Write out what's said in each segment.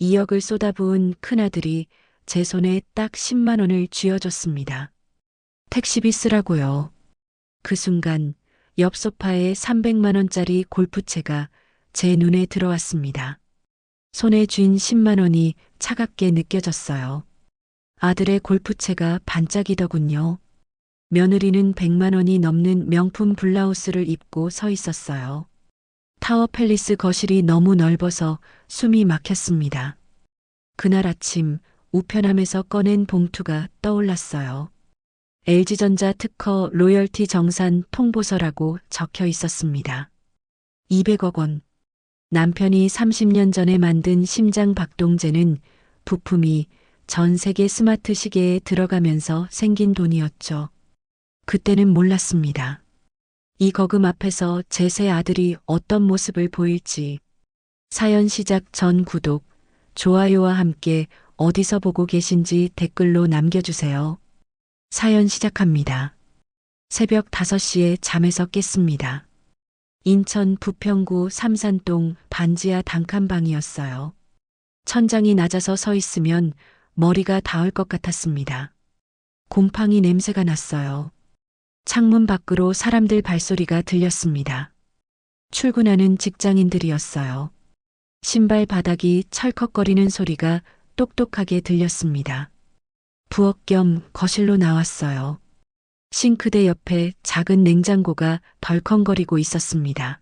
2억을 쏟아부은 큰아들이 제 손에 딱 10만 원을 쥐어줬습니다. 택시비 쓰라고요. 그 순간 옆 소파에 300만 원짜리 골프채가 제 눈에 들어왔습니다. 손에 쥔 10만 원이 차갑게 느껴졌어요. 아들의 골프채가 반짝이더군요. 며느리는 100만 원이 넘는 명품 블라우스를 입고 서 있었어요. 타워 팰리스 거실이 너무 넓어서 숨이 막혔습니다. 그날 아침 우편함에서 꺼낸 봉투가 떠올랐어요. LG전자 특허 로열티 정산 통보서라고 적혀 있었습니다. 200억 원. 남편이 30년 전에 만든 심장 박동제는 부품이 전 세계 스마트 시계에 들어가면서 생긴 돈이었죠. 그때는 몰랐습니다. 이 거금 앞에서 제 세 아들이 어떤 모습을 보일지. 사연 시작 전 구독, 좋아요와 함께 어디서 보고 계신지 댓글로 남겨주세요. 사연 시작합니다. 새벽 5시에 잠에서 깼습니다. 인천 부평구 삼산동 반지하 단칸방이었어요. 천장이 낮아서 서 있으면 머리가 닿을 것 같았습니다. 곰팡이 냄새가 났어요. 창문 밖으로 사람들 발소리가 들렸습니다. 출근하는 직장인들이었어요. 신발 바닥이 철컥거리는 소리가 똑똑하게 들렸습니다. 부엌 겸 거실로 나왔어요. 싱크대 옆에 작은 냉장고가 덜컹거리고 있었습니다.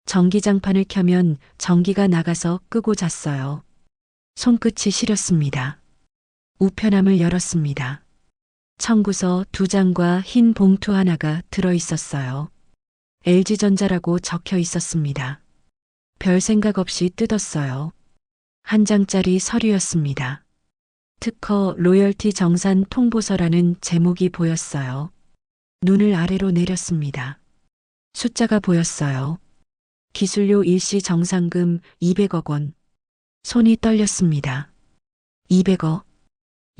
전기장판을 켜면 전기가 나가서 끄고 잤어요. 손끝이 시렸습니다. 우편함을 열었습니다. 청구서 2장과 흰 봉투 하나가 들어 있었어요. LG전자라고 적혀 있었습니다. 별 생각 없이 뜯었어요. 한 장짜리 서류였습니다. 특허 로열티 정산 통보서라는 제목이 보였어요. 눈을 아래로 내렸습니다. 숫자가 보였어요. 기술료 일시 정산금 200억 원. 손이 떨렸습니다. 200억.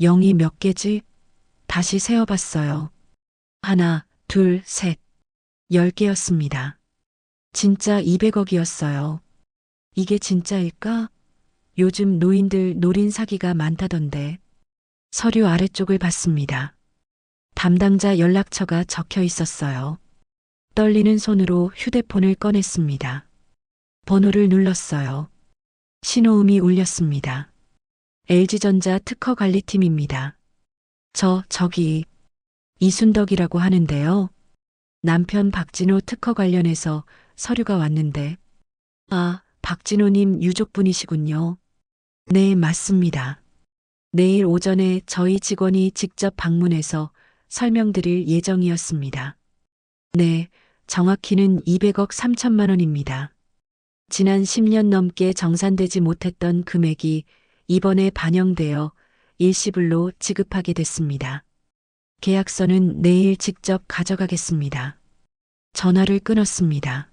0이 몇 개지? 다시 세어봤어요. 하나, 둘, 셋. 10개였습니다. 진짜 200억이었어요. 이게 진짜일까? 요즘 노인들 노린 사기가 많다던데. 서류 아래쪽을 봤습니다. 담당자 연락처가 적혀 있었어요. 떨리는 손으로 휴대폰을 꺼냈습니다. 번호를 눌렀어요. 신호음이 울렸습니다. LG전자 특허관리팀입니다. 저기 이순덕이라고 하는데요. 남편 박진호 특허 관련해서 서류가 왔는데. 아, 박진호님 유족분이시군요. 네, 맞습니다. 내일 오전에 저희 직원이 직접 방문해서 설명드릴 예정이었습니다. 네, 정확히는 200억 3천만 원입니다. 지난 10년 넘게 정산되지 못했던 금액이 이번에 반영되어 일시불로 지급하게 됐습니다. 계약서는 내일 직접 가져가겠습니다. 전화를 끊었습니다.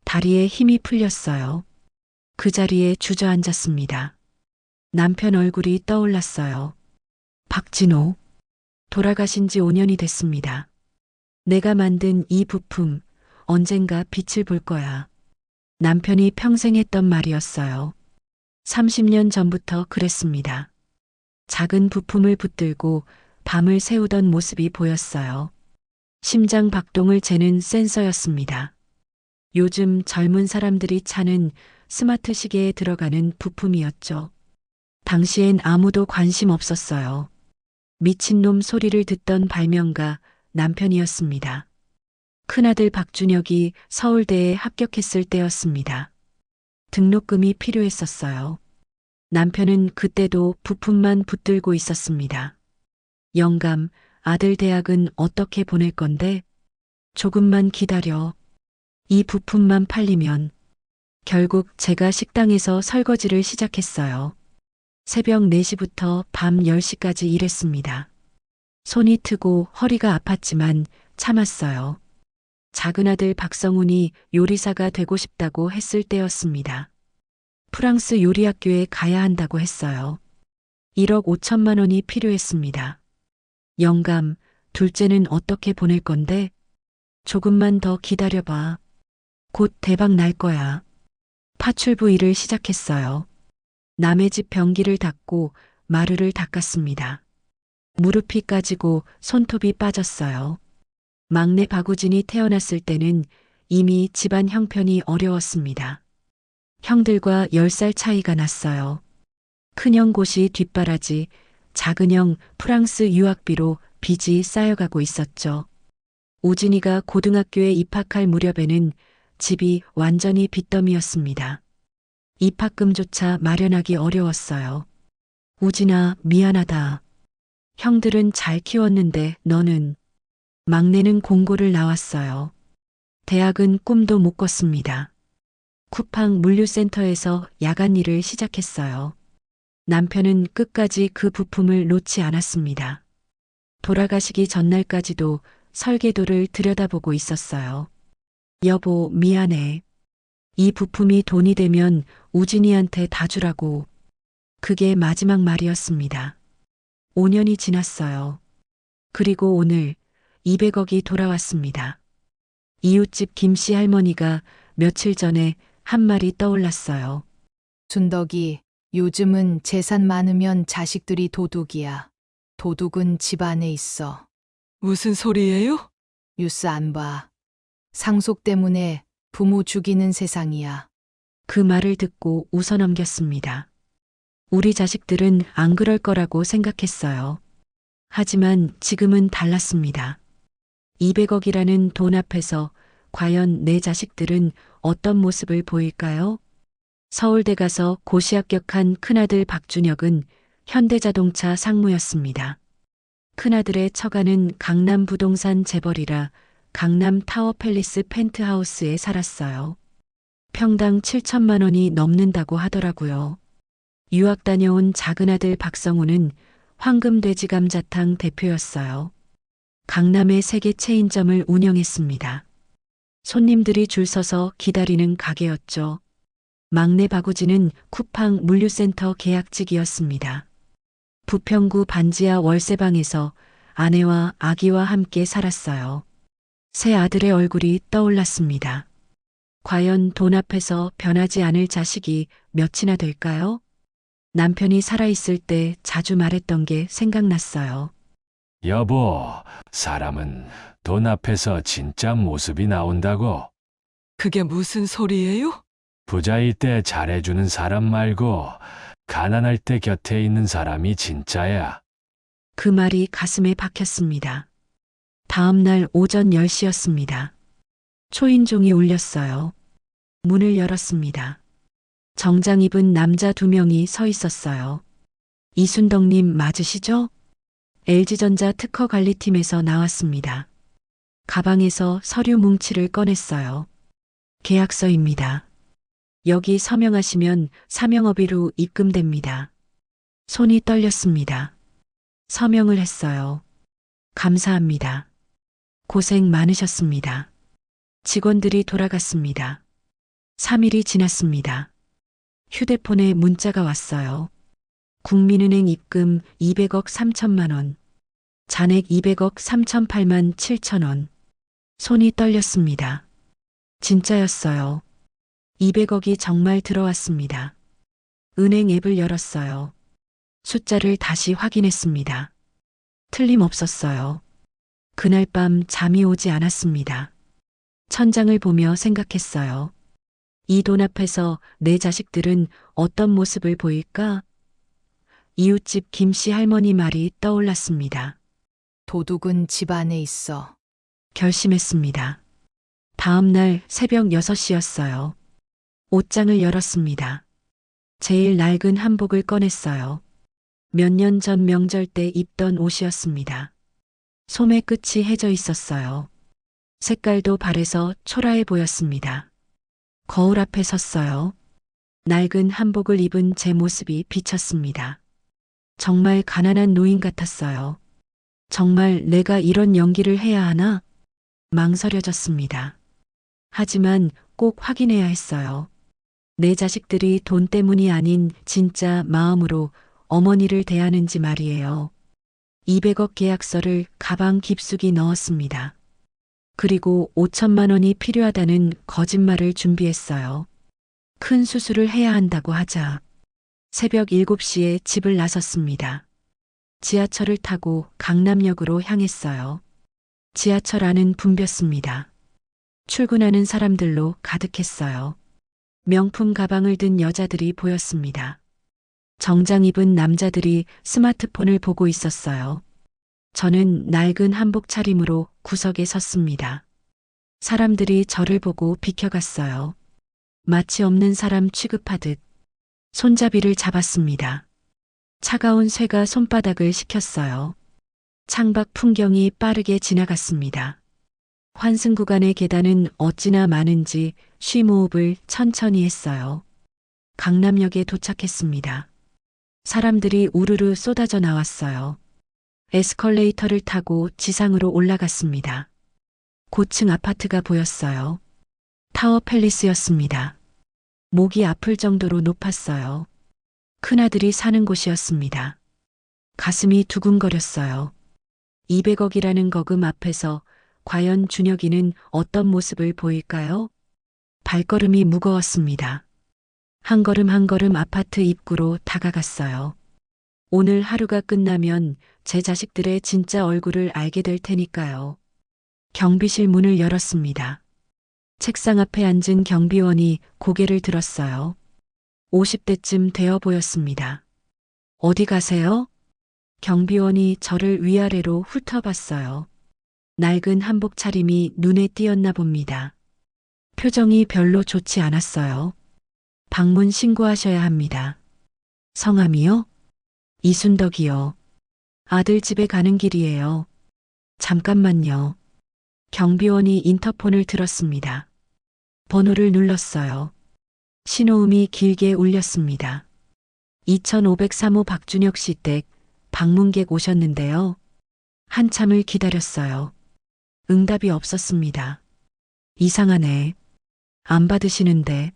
다리에 힘이 풀렸어요. 그 자리에 주저앉았습니다. 남편 얼굴이 떠올랐어요. 박진호. 돌아가신 지 5년이 됐습니다. 내가 만든 이 부품 언젠가 빛을 볼 거야. 남편이 평생 했던 말이었어요. 30년 전부터 그랬습니다. 작은 부품을 붙들고 밤을 새우던 모습이 보였어요. 심장 박동을 재는 센서였습니다. 요즘 젊은 사람들이 차는 스마트 시계에 들어가는 부품이었죠. 당시엔 아무도 관심 없었어요. 미친놈 소리를 듣던 발명가 남편이었습니다. 큰아들 박준혁이 서울대에 합격했을 때였습니다. 등록금이 필요했었어요. 남편은 그때도 부품만 붙들고 있었습니다. 영감, 아들 대학은 어떻게 보낼 건데? 조금만 기다려. 이 부품만 팔리면. 결국 제가 식당에서 설거지를 시작했어요. 새벽 4시부터 밤 10시까지 일했습니다. 손이 트고 허리가 아팠지만 참았어요. 작은 아들 박성훈이 요리사가 되고 싶다고 했을 때였습니다. 프랑스 요리학교에 가야 한다고 했어요. 1억 5천만 원이 필요했습니다. 영감, 둘째는 어떻게 보낼 건데? 조금만 더 기다려봐. 곧 대박 날 거야. 파출부 일을 시작했어요. 남의 집 변기를 닦고 마루를 닦았습니다. 무릎이 까지고 손톱이 빠졌어요. 막내 박우진이 태어났을 때는 이미 집안 형편이 어려웠습니다. 형들과 10살 차이가 났어요. 큰형 고시 뒷바라지, 작은형 프랑스 유학비로 빚이 쌓여가고 있었죠. 우진이가 고등학교에 입학할 무렵에는 집이 완전히 빚더미였습니다. 입학금조차 마련하기 어려웠어요. 우진아, 미안하다. 형들은 잘 키웠는데 너는. 막내는 공고를 나왔어요. 대학은 꿈도 못 꿨습니다. 쿠팡 물류센터에서 야간 일을 시작했어요. 남편은 끝까지 그 부품을 놓지 않았습니다. 돌아가시기 전날까지도 설계도를 들여다보고 있었어요. 여보, 미안해. 이 부품이 돈이 되면 우진이한테 다 주라고. 그게 마지막 말이었습니다. 5년이 지났어요. 그리고 오늘 200억이 돌아왔습니다. 이웃집 김씨 할머니가 며칠 전에 한 말이 떠올랐어요. 순덕이, 요즘은 재산 많으면 자식들이 도둑이야. 도둑은 집 안에 있어. 무슨 소리예요? 뉴스 안 봐. 상속 때문에 부모 죽이는 세상이야. 그 말을 듣고 웃어넘겼습니다. 우리 자식들은 안 그럴 거라고 생각했어요. 하지만 지금은 달랐습니다. 200억이라는 돈 앞에서 과연 내 자식들은 어떤 모습을 보일까요? 서울대 가서 고시 합격한 큰아들 박준혁은 현대자동차 상무였습니다. 큰아들의 처가는 강남 부동산 재벌이라 강남 타워 팰리스 펜트하우스에 살았어요. 평당 7천만 원이 넘는다고 하더라고요. 유학 다녀온 작은아들 박성우는 황금돼지 감자탕 대표였어요. 강남의 세계 체인점을 운영했습니다. 손님들이 줄 서서 기다리는 가게였죠. 막내 박우진은 쿠팡 물류센터 계약직이었습니다. 부평구 반지하 월세방에서 아내와 아기와 함께 살았어요. 새 아들의 얼굴이 떠올랐습니다. 과연 돈 앞에서 변하지 않을 자식이 몇이나 될까요? 남편이 살아있을 때 자주 말했던 게 생각났어요. 여보, 사람은 돈 앞에서 진짜 모습이 나온다고. 그게 무슨 소리예요? 부자일 때 잘해주는 사람 말고 가난할 때 곁에 있는 사람이 진짜야. 그 말이 가슴에 박혔습니다. 다음 날 오전 10시였습니다. 초인종이 울렸어요. 문을 열었습니다. 정장 입은 남자 2명이 서 있었어요. 이순덕님 맞으시죠? LG전자 특허관리팀에서 나왔습니다. 가방에서 서류 뭉치를 꺼냈어요. 계약서입니다. 여기 서명하시면 사명업의로 입금됩니다. 손이 떨렸습니다. 서명을 했어요. 감사합니다. 고생 많으셨습니다. 직원들이 돌아갔습니다. 3일이 지났습니다. 휴대폰에 문자가 왔어요. 국민은행 입금 200억 3천만 원. 잔액 200억 3,008만 7천 원. 손이 떨렸습니다. 진짜였어요. 200억이 정말 들어왔습니다. 은행 앱을 열었어요. 숫자를 다시 확인했습니다. 틀림없었어요. 그날 밤 잠이 오지 않았습니다. 천장을 보며 생각했어요. 이 돈 앞에서 내 자식들은 어떤 모습을 보일까? 이웃집 김씨 할머니 말이 떠올랐습니다. 도둑은 집 안에 있어. 결심했습니다. 다음 날 새벽 6시였어요. 옷장을 열었습니다. 제일 낡은 한복을 꺼냈어요. 몇 년 전 명절 때 입던 옷이었습니다. 소매 끝이 해져 있었어요. 색깔도 바래서 초라해 보였습니다. 거울 앞에 섰어요. 낡은 한복을 입은 제 모습이 비쳤습니다. 정말 가난한 노인 같았어요. 정말 내가 이런 연기를 해야 하나? 망설여졌습니다. 하지만 꼭 확인해야 했어요. 내 자식들이 돈 때문이 아닌 진짜 마음으로 어머니를 대하는지 말이에요. 200억 계약서를 가방 깊숙이 넣었습니다. 그리고 5천만 원이 필요하다는 거짓말을 준비했어요. 큰 수술을 해야 한다고 하자. 새벽 7시에 집을 나섰습니다. 지하철을 타고 강남역으로 향했어요. 지하철 안은 붐볐습니다. 출근하는 사람들로 가득했어요. 명품 가방을 든 여자들이 보였습니다. 정장 입은 남자들이 스마트폰을 보고 있었어요. 저는 낡은 한복 차림으로 구석에 섰습니다. 사람들이 저를 보고 비켜갔어요. 마치 없는 사람 취급하듯 손잡이를 잡았습니다. 차가운 쇠가 손바닥을 식혔어요. 창밖 풍경이 빠르게 지나갔습니다. 환승 구간의 계단은 어찌나 많은지 쉼호흡을 천천히 했어요. 강남역에 도착했습니다. 사람들이 우르르 쏟아져 나왔어요. 에스컬레이터를 타고 지상으로 올라갔습니다. 고층 아파트가 보였어요. 타워 팰리스였습니다. 목이 아플 정도로 높았어요. 큰아들이 사는 곳이었습니다. 가슴이 두근거렸어요. 200억이라는 거금 앞에서 과연 준혁이는 어떤 모습을 보일까요? 발걸음이 무거웠습니다. 한 걸음 한 걸음 아파트 입구로 다가갔어요. 오늘 하루가 끝나면 제 자식들의 진짜 얼굴을 알게 될 테니까요. 경비실 문을 열었습니다. 책상 앞에 앉은 경비원이 고개를 들었어요. 50대쯤 되어 보였습니다. 어디 가세요? 경비원이 저를 위아래로 훑어봤어요. 낡은 한복 차림이 눈에 띄었나 봅니다. 표정이 별로 좋지 않았어요. 방문 신고하셔야 합니다. 성함이요? 이순덕이요. 아들 집에 가는 길이에요. 잠깐만요. 경비원이 인터폰을 들었습니다. 번호를 눌렀어요. 신호음이 길게 울렸습니다. 2503호 박준혁 씨 댁 방문객 오셨는데요. 한참을 기다렸어요. 응답이 없었습니다. 이상하네. 안 받으시는데.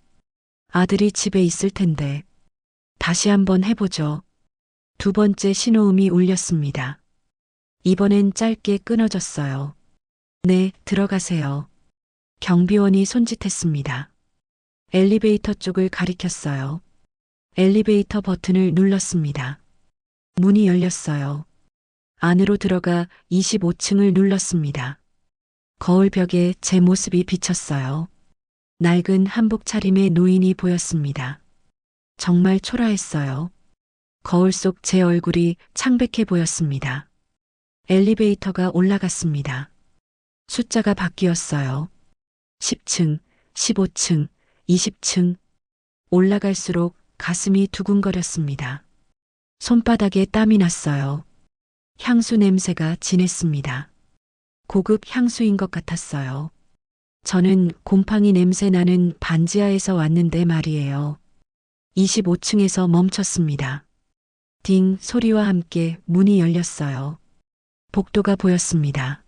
아들이 집에 있을 텐데. 다시 한번 해보죠. 두 번째 신호음이 울렸습니다. 이번엔 짧게 끊어졌어요. 네, 들어가세요. 경비원이 손짓했습니다. 엘리베이터 쪽을 가리켰어요. 엘리베이터 버튼을 눌렀습니다. 문이 열렸어요. 안으로 들어가 25층을 눌렀습니다. 거울 벽에 제 모습이 비쳤어요. 낡은 한복 차림의 노인이 보였습니다. 정말 초라했어요. 거울 속 제 얼굴이 창백해 보였습니다. 엘리베이터가 올라갔습니다. 숫자가 바뀌었어요. 10층, 15층, 20층. 올라갈수록 가슴이 두근거렸습니다. 손바닥에 땀이 났어요. 향수 냄새가 진했습니다. 고급 향수인 것 같았어요. 저는 곰팡이 냄새 나는 반지하에서 왔는데 말이에요. 25층에서 멈췄습니다. 딩 소리와 함께 문이 열렸어요. 복도가 보였습니다.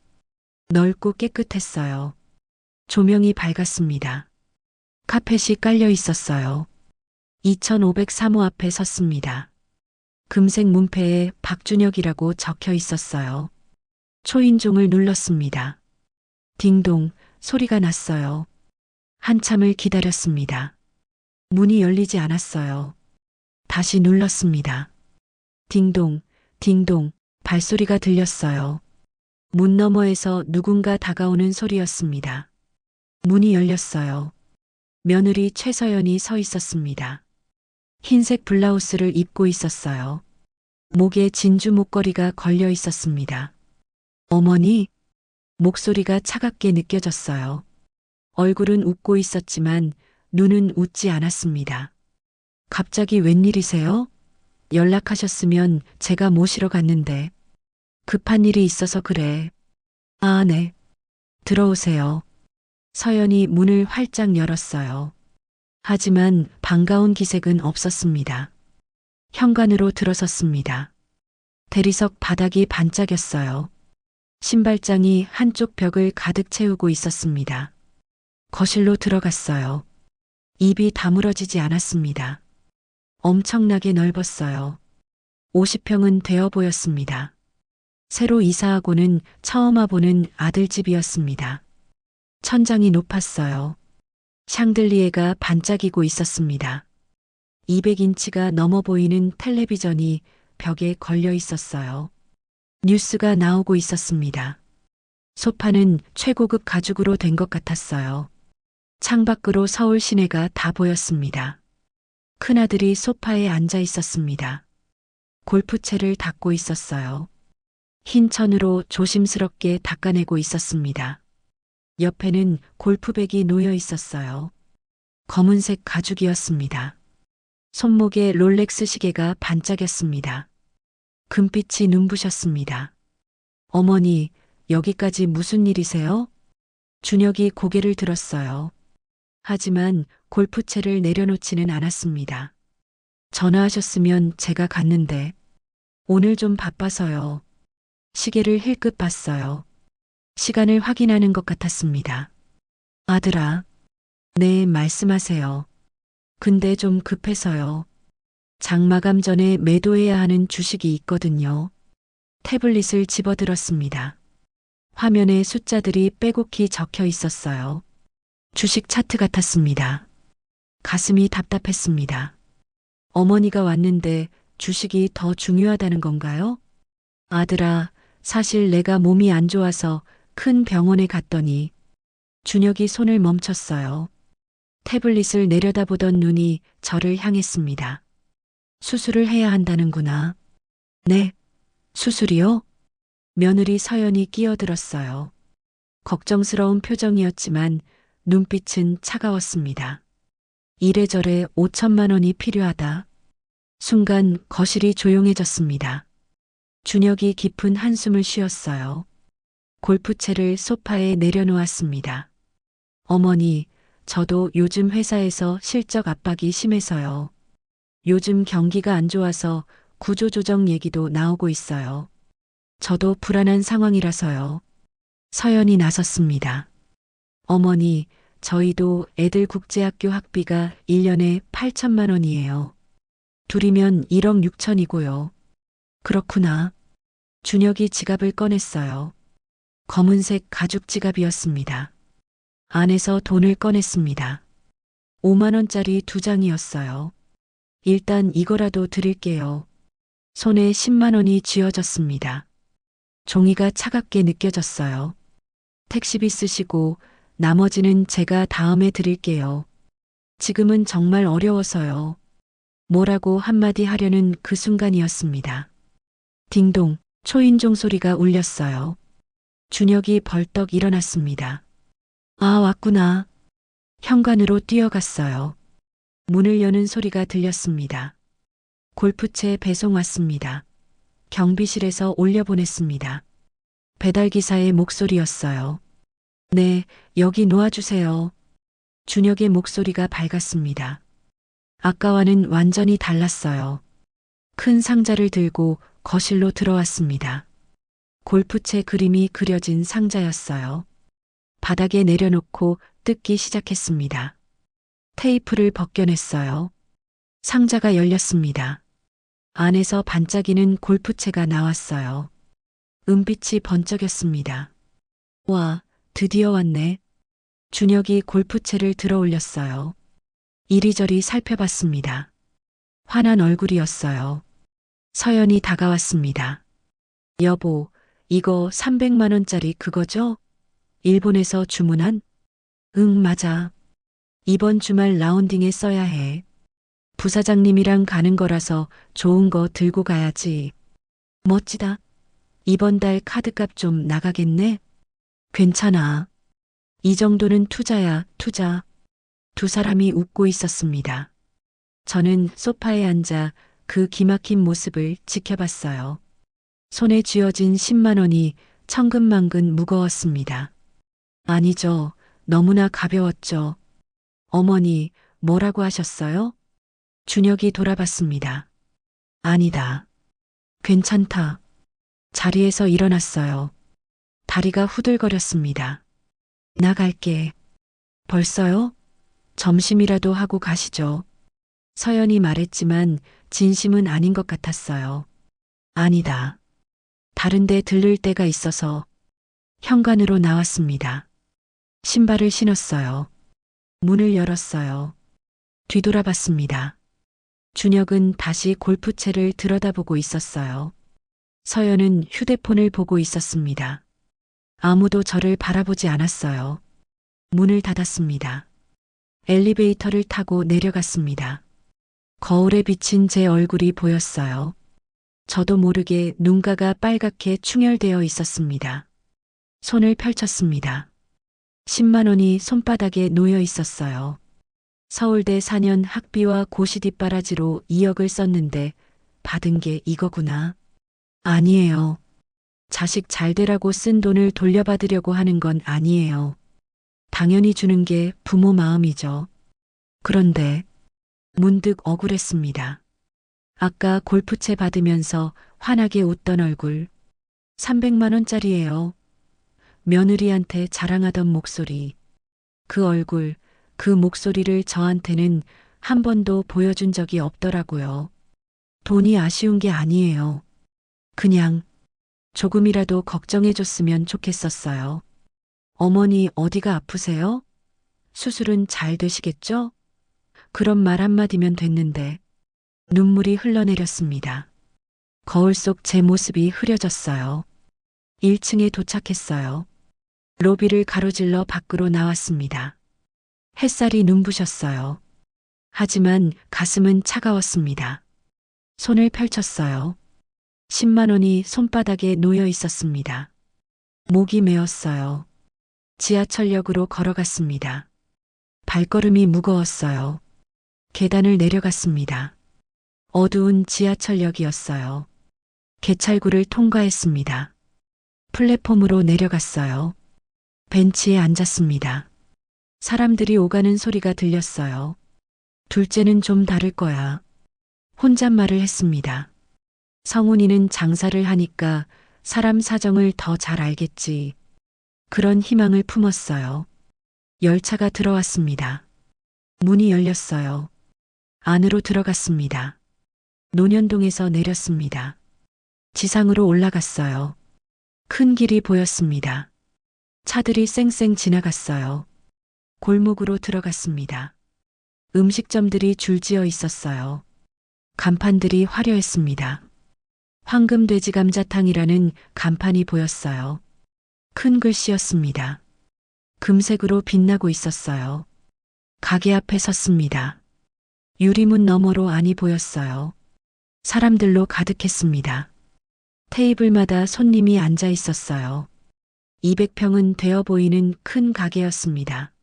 넓고 깨끗했어요. 조명이 밝았습니다. 카펫이 깔려 있었어요. 2503호 앞에 섰습니다. 금색 문패에 박준혁이라고 적혀 있었어요. 초인종을 눌렀습니다. 딩동 소리가 났어요. 한참을 기다렸습니다. 문이 열리지 않았어요. 다시 눌렀습니다. 딩동, 딩동, 발소리가 들렸어요. 문 너머에서 누군가 다가오는 소리였습니다. 문이 열렸어요. 며느리 최서연이 서 있었습니다. 흰색 블라우스를 입고 있었어요. 목에 진주 목걸이가 걸려 있었습니다. 어머니? 목소리가 차갑게 느껴졌어요. 얼굴은 웃고 있었지만 눈은 웃지 않았습니다. 갑자기 웬일이세요? 연락하셨으면 제가 모시러 갔는데. 급한 일이 있어서 그래. 아, 네. 들어오세요. 서연이 문을 활짝 열었어요. 하지만 반가운 기색은 없었습니다. 현관으로 들어섰습니다. 대리석 바닥이 반짝였어요. 신발장이 한쪽 벽을 가득 채우고 있었습니다. 거실로 들어갔어요. 입이 다물어지지 않았습니다. 엄청나게 넓었어요. 50평은 되어 보였습니다. 새로 이사하고는 처음 와보는 아들집이었습니다. 천장이 높았어요. 샹들리에가 반짝이고 있었습니다. 200인치가 넘어 보이는 텔레비전이 벽에 걸려 있었어요. 뉴스가 나오고 있었습니다. 소파는 최고급 가죽으로 된 것 같았어요. 창밖으로 서울 시내가 다 보였습니다. 큰아들이 소파에 앉아 있었습니다. 골프채를 닦고 있었어요. 흰 천으로 조심스럽게 닦아내고 있었습니다. 옆에는 골프백이 놓여 있었어요. 검은색 가죽이었습니다. 손목에 롤렉스 시계가 반짝였습니다. 금빛이 눈부셨습니다. 어머니, 여기까지 무슨 일이세요? 준혁이 고개를 들었어요. 하지만 골프채를 내려놓지는 않았습니다. 전화하셨으면 제가 갔는데 오늘 좀 바빠서요. 시계를 힐끗 봤어요. 시간을 확인하는 것 같았습니다. 아들아, 네, 말씀하세요. 근데 좀 급해서요. 장마감 전에 매도해야 하는 주식이 있거든요. 태블릿을 집어들었습니다. 화면에 숫자들이 빼곡히 적혀 있었어요. 주식 차트 같았습니다. 가슴이 답답했습니다. 어머니가 왔는데 주식이 더 중요하다는 건가요? 아들아, 사실 내가 몸이 안 좋아서 큰 병원에 갔더니 준혁이 손을 멈췄어요. 태블릿을 내려다보던 눈이 저를 향했습니다. 수술을 해야 한다는구나. 네, 수술이요? 며느리 서연이 끼어들었어요. 걱정스러운 표정이었지만 눈빛은 차가웠습니다. 이래저래 5천만 원이 필요하다. 순간 거실이 조용해졌습니다. 준혁이 깊은 한숨을 쉬었어요. 골프채를 소파에 내려놓았습니다. 어머니, 저도 요즘 회사에서 실적 압박이 심해서요. 요즘 경기가 안 좋아서 구조조정 얘기도 나오고 있어요. 저도 불안한 상황이라서요. 서연이 나섰습니다. 어머니, 저희도 애들 국제학교 학비가 1년에 8천만 원이에요. 둘이면 1억 6천이고요. 그렇구나. 준혁이 지갑을 꺼냈어요. 검은색 가죽 지갑이었습니다. 안에서 돈을 꺼냈습니다. 5만 원짜리 2장이었어요. 일단 이거라도 드릴게요. 손에 10만 원이 쥐어졌습니다. 종이가 차갑게 느껴졌어요. 택시비 쓰시고 나머지는 제가 다음에 드릴게요. 지금은 정말 어려워서요. 뭐라고 한마디 하려는 그 순간이었습니다. 딩동, 초인종 소리가 울렸어요. 준혁이 벌떡 일어났습니다. 아, 왔구나. 현관으로 뛰어갔어요. 문을 여는 소리가 들렸습니다. 골프채 배송 왔습니다. 경비실에서 올려보냈습니다. 배달기사의 목소리였어요. 네, 여기 놓아주세요. 준혁의 목소리가 밝았습니다. 아까와는 완전히 달랐어요. 큰 상자를 들고 거실로 들어왔습니다. 골프채 그림이 그려진 상자였어요. 바닥에 내려놓고 뜯기 시작했습니다. 테이프를 벗겨냈어요. 상자가 열렸습니다. 안에서 반짝이는 골프채가 나왔어요. 은빛이 번쩍였습니다. 와, 드디어 왔네. 준혁이 골프채를 들어 올렸어요. 이리저리 살펴봤습니다. 화난 얼굴이었어요. 서연이 다가왔습니다. 여보, 이거 300만 원짜리 그거죠? 일본에서 주문한? 응, 맞아. 이번 주말 라운딩에 써야 해. 부사장님이랑 가는 거라서 좋은 거 들고 가야지. 멋지다. 이번 달 카드값 좀 나가겠네? 괜찮아. 이 정도는 투자야, 투자. 두 사람이 웃고 있었습니다. 저는 소파에 앉아 그 기막힌 모습을 지켜봤어요. 손에 쥐어진 10만 원이 천근만근 무거웠습니다. 아니죠. 너무나 가벼웠죠. 어머니, 뭐라고 하셨어요? 준혁이 돌아봤습니다. 아니다. 괜찮다. 자리에서 일어났어요. 다리가 후들거렸습니다. 나갈게. 벌써요? 점심이라도 하고 가시죠. 서연이 말했지만 진심은 아닌 것 같았어요. 아니다. 다른 데 들를 데가 있어서 현관으로 나왔습니다. 신발을 신었어요. 문을 열었어요. 뒤돌아봤습니다. 준혁은 다시 골프채를 들여다보고 있었어요. 서연은 휴대폰을 보고 있었습니다. 아무도 저를 바라보지 않았어요. 문을 닫았습니다. 엘리베이터를 타고 내려갔습니다. 거울에 비친 제 얼굴이 보였어요. 저도 모르게 눈가가 빨갛게 충혈되어 있었습니다. 손을 펼쳤습니다. 10만 원이 손바닥에 놓여 있었어요. 서울대 4년 학비와 고시 뒷바라지로 2억을 썼는데 받은 게 이거구나. 아니에요. 자식 잘 되라고 쓴 돈을 돌려받으려고 하는 건 아니에요. 당연히 주는 게 부모 마음이죠. 그런데 문득 억울했습니다. 아까 골프채 받으면서 환하게 웃던 얼굴. 300만 원짜리예요. 며느리한테 자랑하던 목소리. 그 얼굴, 그 목소리를 저한테는 한 번도 보여준 적이 없더라고요. 돈이 아쉬운 게 아니에요. 그냥 조금이라도 걱정해줬으면 좋겠었어요. 어머니 어디가 아프세요? 수술은 잘 되시겠죠? 그런 말 한마디면 됐는데 눈물이 흘러내렸습니다. 거울 속 제 모습이 흐려졌어요. 1층에 도착했어요. 로비를 가로질러 밖으로 나왔습니다. 햇살이 눈부셨어요. 하지만 가슴은 차가웠습니다. 손을 펼쳤어요. 10만 원이 손바닥에 놓여 있었습니다. 목이 메었어요. 지하철역으로 걸어갔습니다. 발걸음이 무거웠어요. 계단을 내려갔습니다. 어두운 지하철역이었어요. 개찰구를 통과했습니다. 플랫폼으로 내려갔어요. 벤치에 앉았습니다. 사람들이 오가는 소리가 들렸어요. 둘째는 좀 다를 거야. 혼잣말을 했습니다. 성훈이는 장사를 하니까 사람 사정을 더 잘 알겠지. 그런 희망을 품었어요. 열차가 들어왔습니다. 문이 열렸어요. 안으로 들어갔습니다. 논현동에서 내렸습니다. 지상으로 올라갔어요. 큰 길이 보였습니다. 차들이 쌩쌩 지나갔어요. 골목으로 들어갔습니다. 음식점들이 줄지어 있었어요. 간판들이 화려했습니다. 황금 돼지 감자탕이라는 간판이 보였어요. 큰 글씨였습니다. 금색으로 빛나고 있었어요. 가게 앞에 섰습니다. 유리문 너머로 안이 보였어요. 사람들로 가득했습니다. 테이블마다 손님이 앉아 있었어요. 200평은 되어 보이는 큰 가게였습니다.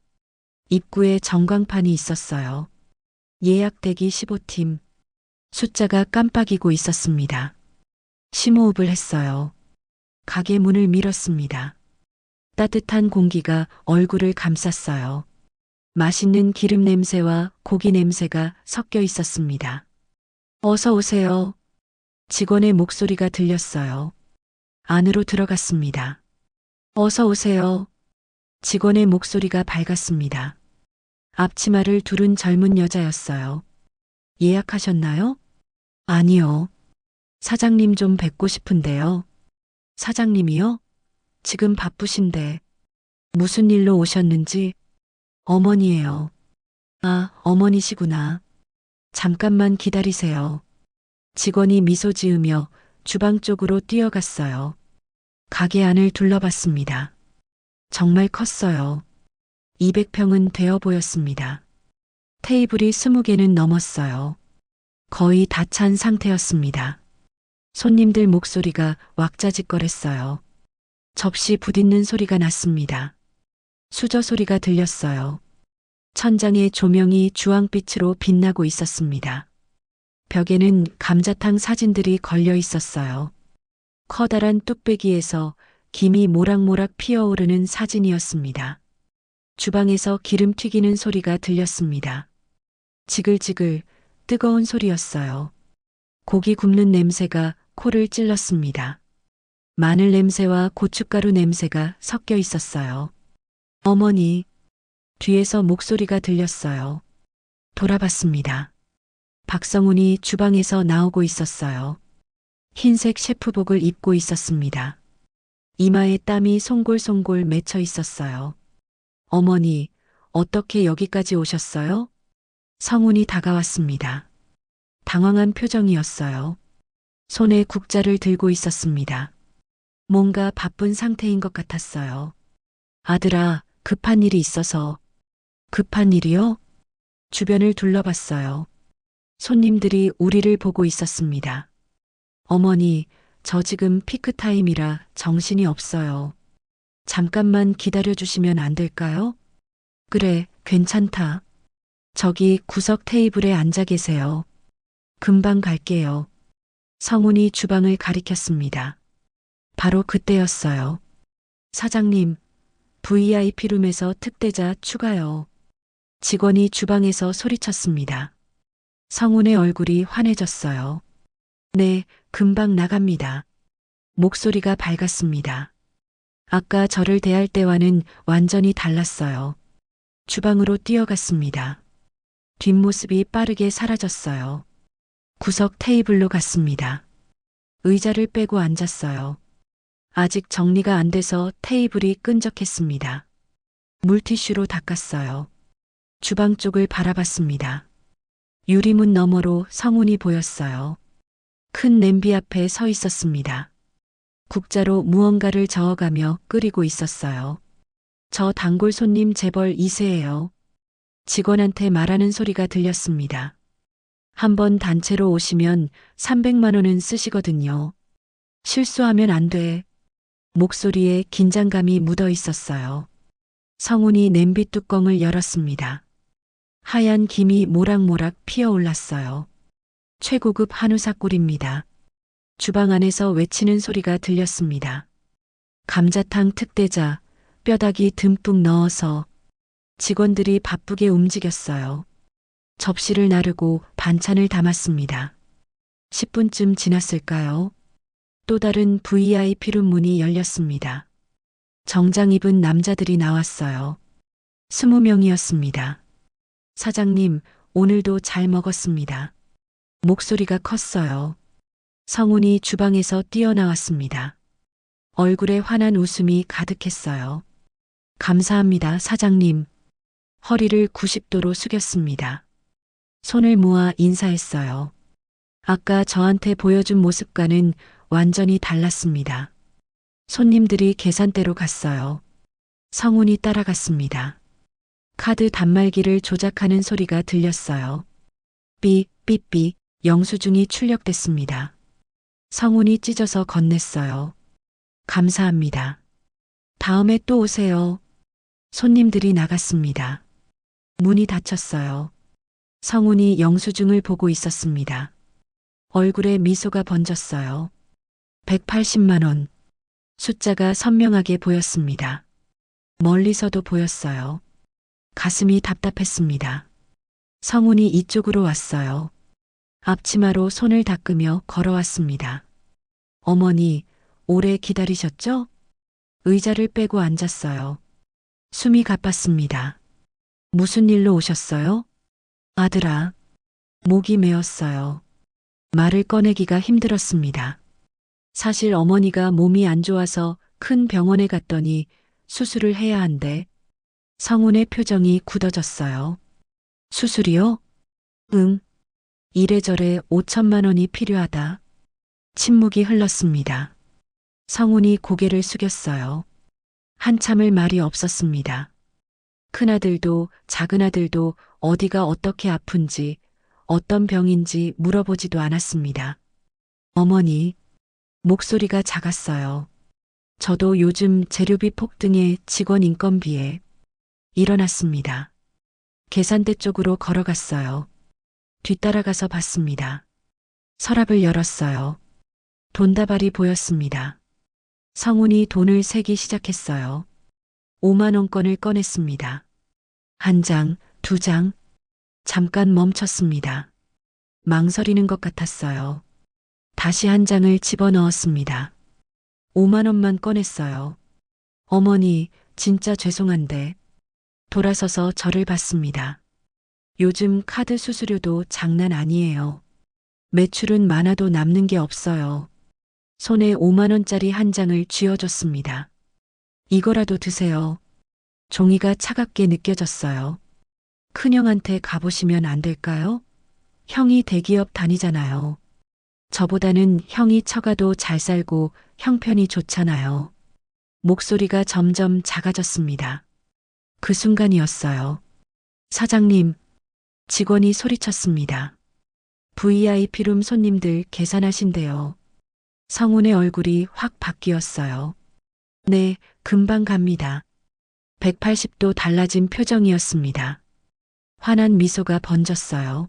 입구에 전광판이 있었어요. 예약 대기 15팀. 숫자가 깜빡이고 있었습니다. 심호흡을 했어요. 가게 문을 밀었습니다. 따뜻한 공기가 얼굴을 감쌌어요. 맛있는 기름 냄새와 고기 냄새가 섞여 있었습니다. 어서 오세요. 직원의 목소리가 들렸어요. 안으로 들어갔습니다. 어서 오세요. 직원의 목소리가 밝았습니다. 앞치마를 두른 젊은 여자였어요. 예약하셨나요? 아니요. 사장님 좀 뵙고 싶은데요. 사장님이요? 지금 바쁘신데. 무슨 일로 오셨는지? 어머니예요. 아, 어머니시구나. 잠깐만 기다리세요. 직원이 미소 지으며 주방 쪽으로 뛰어갔어요. 가게 안을 둘러봤습니다. 정말 컸어요. 200평은 되어 보였습니다. 테이블이 20개는 넘었어요. 거의 다 찬 상태였습니다. 손님들 목소리가 왁자지껄했어요. 접시 부딪는 소리가 났습니다. 수저 소리가 들렸어요. 천장에 조명이 주황빛으로 빛나고 있었습니다. 벽에는 감자탕 사진들이 걸려 있었어요. 커다란 뚝배기에서 김이 모락모락 피어오르는 사진이었습니다. 주방에서 기름 튀기는 소리가 들렸습니다. 지글지글 뜨거운 소리였어요. 고기 굽는 냄새가 코를 찔렀습니다. 마늘 냄새와 고춧가루 냄새가 섞여 있었어요. 어머니, 뒤에서 목소리가 들렸어요. 돌아봤습니다. 박성훈이 주방에서 나오고 있었어요. 흰색 셰프복을 입고 있었습니다. 이마에 땀이 송골송골 맺혀 있었어요. 어머니, 어떻게 여기까지 오셨어요? 성훈이 다가왔습니다. 당황한 표정이었어요. 손에 국자를 들고 있었습니다. 뭔가 바쁜 상태인 것 같았어요. 아들아, 급한 일이 있어서. 급한 일이요? 주변을 둘러봤어요. 손님들이 우리를 보고 있었습니다. 어머니, 저 지금 피크타임이라 정신이 없어요. 잠깐만 기다려 주시면 안 될까요? 그래, 괜찮다. 저기 구석 테이블에 앉아 계세요. 금방 갈게요. 성훈이 주방을 가리켰습니다. 바로 그때였어요. 사장님, VIP룸에서 특대자 추가요. 직원이 주방에서 소리쳤습니다. 성훈의 얼굴이 환해졌어요. 네, 금방 나갑니다. 목소리가 밝았습니다. 아까 저를 대할 때와는 완전히 달랐어요. 주방으로 뛰어갔습니다. 뒷모습이 빠르게 사라졌어요. 구석 테이블로 갔습니다. 의자를 빼고 앉았어요. 아직 정리가 안 돼서 테이블이 끈적했습니다. 물티슈로 닦았어요. 주방 쪽을 바라봤습니다. 유리문 너머로 성훈이 보였어요. 큰 냄비 앞에 서 있었습니다. 국자로 무언가를 저어가며 끓이고 있었어요. 저 단골 손님 재벌 2세예요. 직원한테 말하는 소리가 들렸습니다. 한번 단체로 오시면 300만 원은 쓰시거든요. 실수하면 안 돼. 목소리에 긴장감이 묻어 있었어요. 성훈이 냄비 뚜껑을 열었습니다. 하얀 김이 모락모락 피어올랐어요. 최고급 한우사골입니다. 주방 안에서 외치는 소리가 들렸습니다. 감자탕 특대자, 뼈다귀 듬뿍 넣어서. 직원들이 바쁘게 움직였어요. 접시를 나르고 반찬을 담았습니다. 10분쯤 지났을까요? 또 다른 VIP룸 문이 열렸습니다. 정장 입은 남자들이 나왔어요. 20명이었습니다. 사장님, 오늘도 잘 먹었습니다. 목소리가 컸어요. 성훈이 주방에서 뛰어나왔습니다. 얼굴에 환한 웃음이 가득했어요. 감사합니다, 사장님. 허리를 90도로 숙였습니다. 손을 모아 인사했어요. 아까 저한테 보여준 모습과는 완전히 달랐습니다. 손님들이 계산대로 갔어요. 성훈이 따라갔습니다. 카드 단말기를 조작하는 소리가 들렸어요. 삐삐삐 영수증이 출력됐습니다. 성훈이 찢어서 건넸어요. 감사합니다. 다음에 또 오세요. 손님들이 나갔습니다. 문이 닫혔어요. 성훈이 영수증을 보고 있었습니다. 얼굴에 미소가 번졌어요. 180만 원. 숫자가 선명하게 보였습니다. 멀리서도 보였어요. 가슴이 답답했습니다. 성훈이 이쪽으로 왔어요. 앞치마로 손을 닦으며 걸어왔습니다. 어머니, 오래 기다리셨죠? 의자를 빼고 앉았어요. 숨이 가빴습니다. 무슨 일로 오셨어요? 아들아. 목이 메었어요. 말을 꺼내기가 힘들었습니다. 사실 어머니가 몸이 안 좋아서 큰 병원에 갔더니 수술을 해야 한대. 성훈의 표정이 굳어졌어요. 수술이요? 응. 이래저래 5천만 원이 필요하다. 침묵이 흘렀습니다. 성훈이 고개를 숙였어요. 한참을 말이 없었습니다. 큰아들도 작은아들도 어디가 어떻게 아픈지 어떤 병인지 물어보지도 않았습니다. 어머니, 목소리가 작았어요. 저도 요즘 재료비 폭등에 직원 인건비에. 일어났습니다. 계산대 쪽으로 걸어갔어요. 뒤따라가서 봤습니다. 서랍을 열었어요. 돈다발이 보였습니다. 성훈이 돈을 세기 시작했어요. 5만 원권을 꺼냈습니다. 한 장, 두 장. 잠깐 멈췄습니다. 망설이는 것 같았어요. 다시 한 장을 집어넣었습니다. 5만 원만 꺼냈어요. 어머니, 진짜 죄송한데. 돌아서서 저를 봤습니다. 요즘 카드 수수료도 장난 아니에요. 매출은 많아도 남는 게 없어요. 손에 5만 원짜리 한 장을 쥐어줬습니다. 이거라도 드세요. 종이가 차갑게 느껴졌어요. 큰형한테 가보시면 안 될까요? 형이 대기업 다니잖아요. 저보다는 형이 처가도 잘 살고 형편이 좋잖아요. 목소리가 점점 작아졌습니다. 그 순간이었어요. 사장님, 직원이 소리쳤습니다. VIP룸 손님들 계산하신대요. 성훈의 얼굴이 확 바뀌었어요. 네, 금방 갑니다. 180도 달라진 표정이었습니다. 환한 미소가 번졌어요.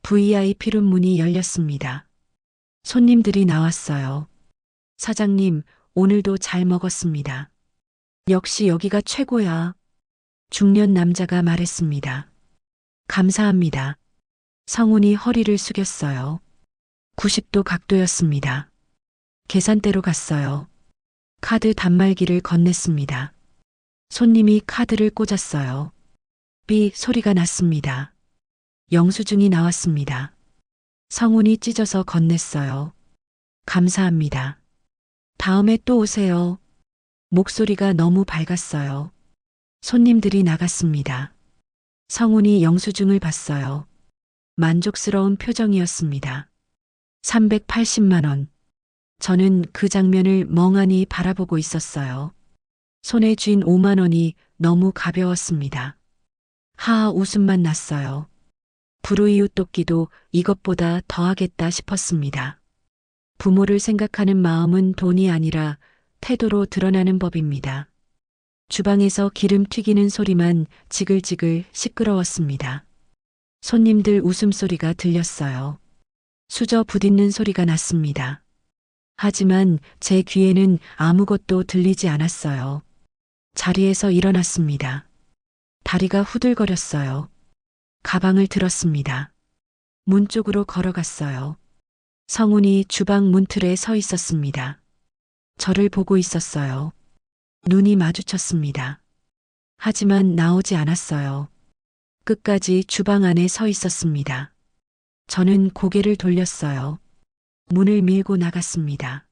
VIP룸 문이 열렸습니다. 손님들이 나왔어요. 사장님, 오늘도 잘 먹었습니다. 역시 여기가 최고야. 중년 남자가 말했습니다. 감사합니다. 성훈이 허리를 숙였어요. 90도 각도였습니다. 계산대로 갔어요. 카드 단말기를 건넸습니다. 손님이 카드를 꽂았어요. 삐 소리가 났습니다. 영수증이 나왔습니다. 성훈이 찢어서 건넸어요. 감사합니다. 다음에 또 오세요. 목소리가 너무 밝았어요. 손님들이 나갔습니다. 성훈이 영수증을 봤어요. 만족스러운 표정이었습니다. 380만 원. 저는 그 장면을 멍하니 바라보고 있었어요. 손에 쥔 5만 원이 너무 가벼웠습니다. 하하 웃음만 났어요. 불우이웃 돕기도 이것보다 더하겠다 싶었습니다. 부모를 생각하는 마음은 돈이 아니라 태도로 드러나는 법입니다. 주방에서 기름 튀기는 소리만 지글지글 시끄러웠습니다. 손님들 웃음소리가 들렸어요. 수저 부딪는 소리가 났습니다. 하지만 제 귀에는 아무것도 들리지 않았어요. 자리에서 일어났습니다. 다리가 후들거렸어요. 가방을 들었습니다. 문 쪽으로 걸어갔어요. 성훈이 주방 문틀에 서 있었습니다. 저를 보고 있었어요. 눈이 마주쳤습니다. 하지만 나오지 않았어요. 끝까지 주방 안에 서 있었습니다. 저는 고개를 돌렸어요. 문을 밀고 나갔습니다.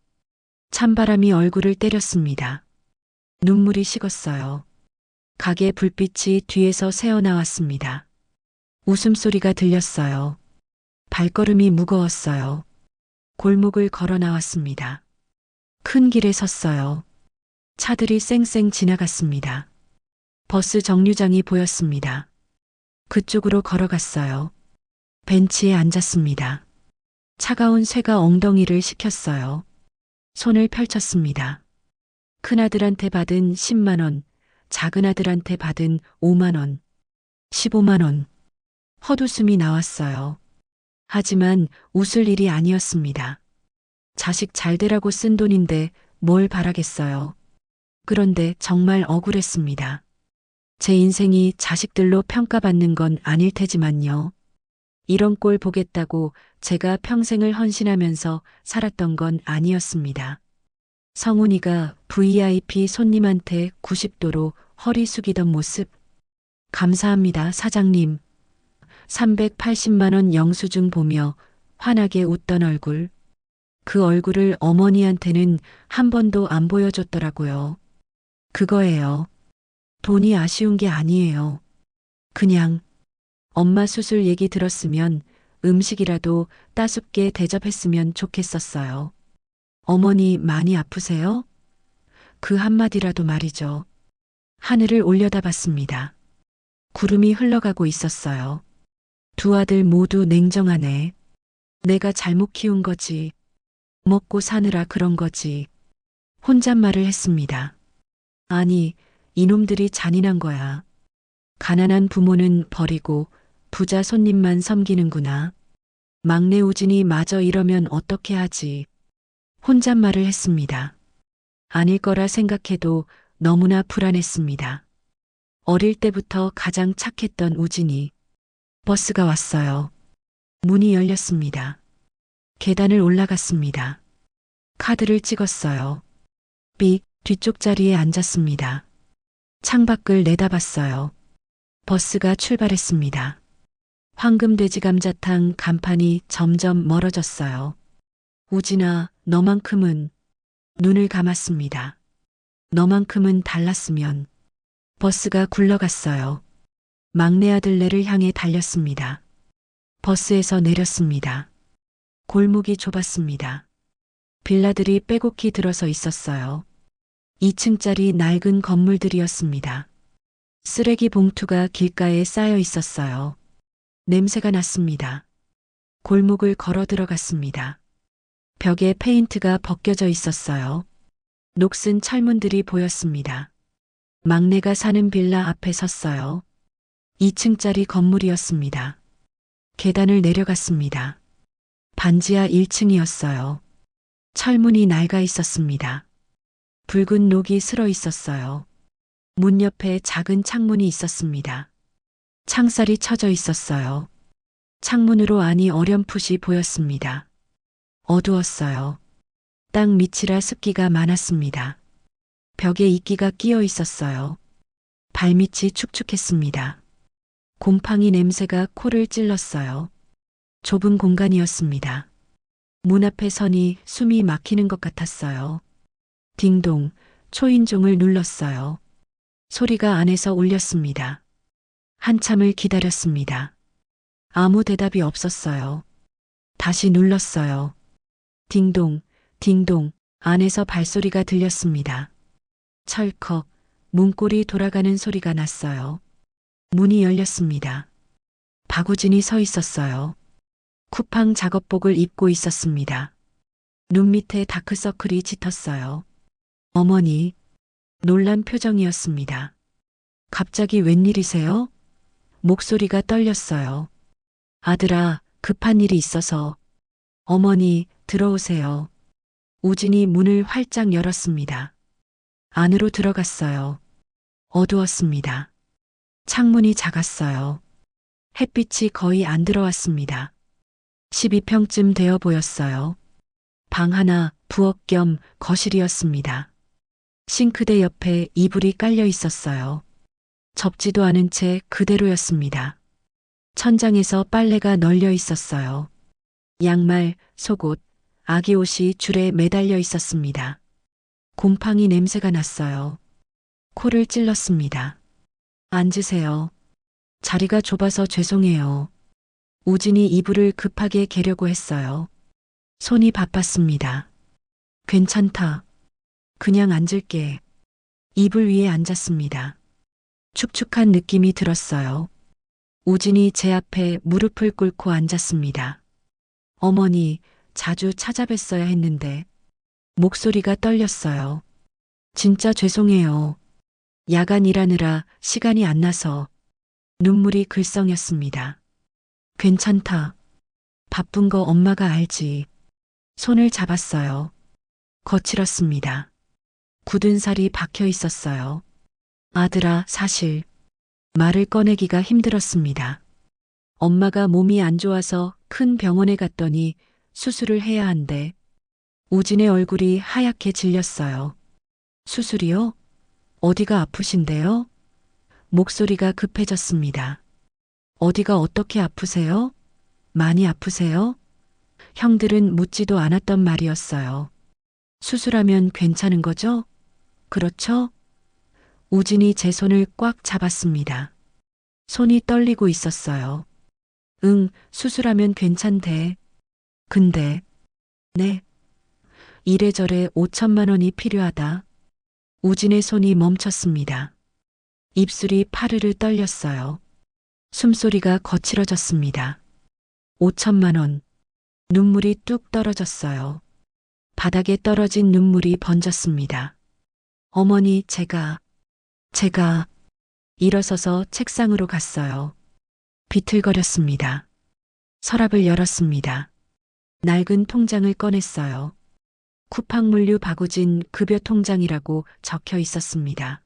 찬바람이 얼굴을 때렸습니다. 눈물이 식었어요. 가게 불빛이 뒤에서 새어나왔습니다. 웃음소리가 들렸어요. 발걸음이 무거웠어요. 골목을 걸어 나왔습니다. 큰 길에 섰어요. 차들이 쌩쌩 지나갔습니다. 버스 정류장이 보였습니다. 그쪽으로 걸어갔어요. 벤치에 앉았습니다. 차가운 쇠가 엉덩이를 식혔어요. 손을 펼쳤습니다. 큰아들한테 받은 10만 원, 작은아들한테 받은 5만 원, 15만 원. 헛웃음이 나왔어요. 하지만 웃을 일이 아니었습니다. 자식 잘 되라고 쓴 돈인데 뭘 바라겠어요. 그런데 정말 억울했습니다. 제 인생이 자식들로 평가받는 건 아닐 테지만요. 이런 꼴 보겠다고 제가 평생을 헌신하면서 살았던 건 아니었습니다. 성훈이가 VIP 손님한테 90도로 허리 숙이던 모습. 감사합니다, 사장님. 380만 원 영수증 보며 환하게 웃던 얼굴. 그 얼굴을 어머니한테는 한 번도 안 보여줬더라고요. 그거예요. 돈이 아쉬운 게 아니에요. 그냥 엄마 수술 얘기 들었으면 음식이라도 따숩게 대접했으면 좋겠었어요. 어머니 많이 아프세요? 그 한마디라도 말이죠. 하늘을 올려다봤습니다. 구름이 흘러가고 있었어요. 두 아들 모두 냉정하네. 내가 잘못 키운 거지. 먹고 사느라 그런 거지. 혼잣말을 했습니다. 아니, 이놈들이 잔인한 거야. 가난한 부모는 버리고 부자 손님만 섬기는구나. 막내 우진이 마저 이러면 어떻게 하지? 혼잣말을 했습니다. 아닐 거라 생각해도 너무나 불안했습니다. 어릴 때부터 가장 착했던 우진이. 버스가 왔어요. 문이 열렸습니다. 계단을 올라갔습니다. 카드를 찍었어요. 삑, 뒤쪽 자리에 앉았습니다. 창밖을 내다봤어요. 버스가 출발했습니다. 황금돼지 감자탕 간판이 점점 멀어졌어요. 우진아, 너만큼은. 눈을 감았습니다. 너만큼은 달랐으면. 버스가 굴러갔어요. 막내 아들네를 향해 달렸습니다. 버스에서 내렸습니다. 골목이 좁았습니다. 빌라들이 빼곡히 들어서 있었어요. 2층짜리 낡은 건물들이었습니다. 쓰레기 봉투가 길가에 쌓여 있었어요. 냄새가 났습니다. 골목을 걸어 들어갔습니다. 벽에 페인트가 벗겨져 있었어요. 녹슨 철문들이 보였습니다. 막내가 사는 빌라 앞에 섰어요. 2층짜리 건물이었습니다. 계단을 내려갔습니다. 반지하 1층이었어요. 철문이 낡아 있었습니다. 붉은 녹이 슬어 있었어요. 문 옆에 작은 창문이 있었습니다. 창살이 쳐져 있었어요. 창문으로 안이 어렴풋이 보였습니다. 어두웠어요. 땅 밑이라 습기가 많았습니다. 벽에 이끼가 끼어 있었어요. 발밑이 축축했습니다. 곰팡이 냄새가 코를 찔렀어요. 좁은 공간이었습니다. 문 앞에 서니 숨이 막히는 것 같았어요. 딩동, 초인종을 눌렀어요. 소리가 안에서 울렸습니다. 한참을 기다렸습니다. 아무 대답이 없었어요. 다시 눌렀어요. 딩동, 딩동, 안에서 발소리가 들렸습니다. 철컥, 문고리 돌아가는 소리가 났어요. 문이 열렸습니다. 박우진이 서 있었어요. 쿠팡 작업복을 입고 있었습니다. 눈 밑에 다크서클이 짙었어요. 어머니, 놀란 표정이었습니다. 갑자기 웬일이세요? 목소리가 떨렸어요. 아들아, 급한 일이 있어서. 어머니, 들어오세요. 우진이 문을 활짝 열었습니다. 안으로 들어갔어요. 어두웠습니다. 창문이 작았어요. 햇빛이 거의 안 들어왔습니다. 12평쯤 되어 보였어요. 방 하나, 부엌 겸 거실이었습니다. 싱크대 옆에 이불이 깔려 있었어요. 접지도 않은 채 그대로였습니다. 천장에서 빨래가 널려 있었어요. 양말, 속옷, 아기 옷이 줄에 매달려 있었습니다. 곰팡이 냄새가 났어요. 코를 찔렀습니다. 앉으세요. 자리가 좁아서 죄송해요. 우진이 이불을 급하게 개려고 했어요. 손이 바빴습니다. 괜찮다. 그냥 앉을게. 이불 위에 앉았습니다. 축축한 느낌이 들었어요. 우진이 제 앞에 무릎을 꿇고 앉았습니다. 어머니, 자주 찾아뵀어야 했는데. 목소리가 떨렸어요. 진짜 죄송해요. 야간 일하느라 시간이 안 나서. 눈물이 글썽였습니다. 괜찮다. 바쁜 거 엄마가 알지. 손을 잡았어요. 거칠었습니다. 굳은 살이 박혀 있었어요. 아들아, 사실 말을 꺼내기가 힘들었습니다. 엄마가 몸이 안 좋아서 큰 병원에 갔더니 수술을 해야 한대. 우진의 얼굴이 하얗게 질렸어요. 수술이요? 어디가 아프신데요? 목소리가 급해졌습니다. 어디가 어떻게 아프세요? 많이 아프세요? 형들은 묻지도 않았던 말이었어요. 수술하면 괜찮은 거죠? 그렇죠? 우진이 제 손을 꽉 잡았습니다. 손이 떨리고 있었어요. 응, 수술하면 괜찮대. 근데, 네. 이래저래 5천만 원이 필요하다. 우진의 손이 멈췄습니다. 입술이 파르르 떨렸어요. 숨소리가 거칠어졌습니다. 5천만 원. 눈물이 뚝 떨어졌어요. 바닥에 떨어진 눈물이 번졌습니다. 어머니, 제가 일어서서 책상으로 갔어요. 비틀거렸습니다. 서랍을 열었습니다. 낡은 통장을 꺼냈어요. 쿠팡물류 박우진 급여 통장이라고 적혀 있었습니다.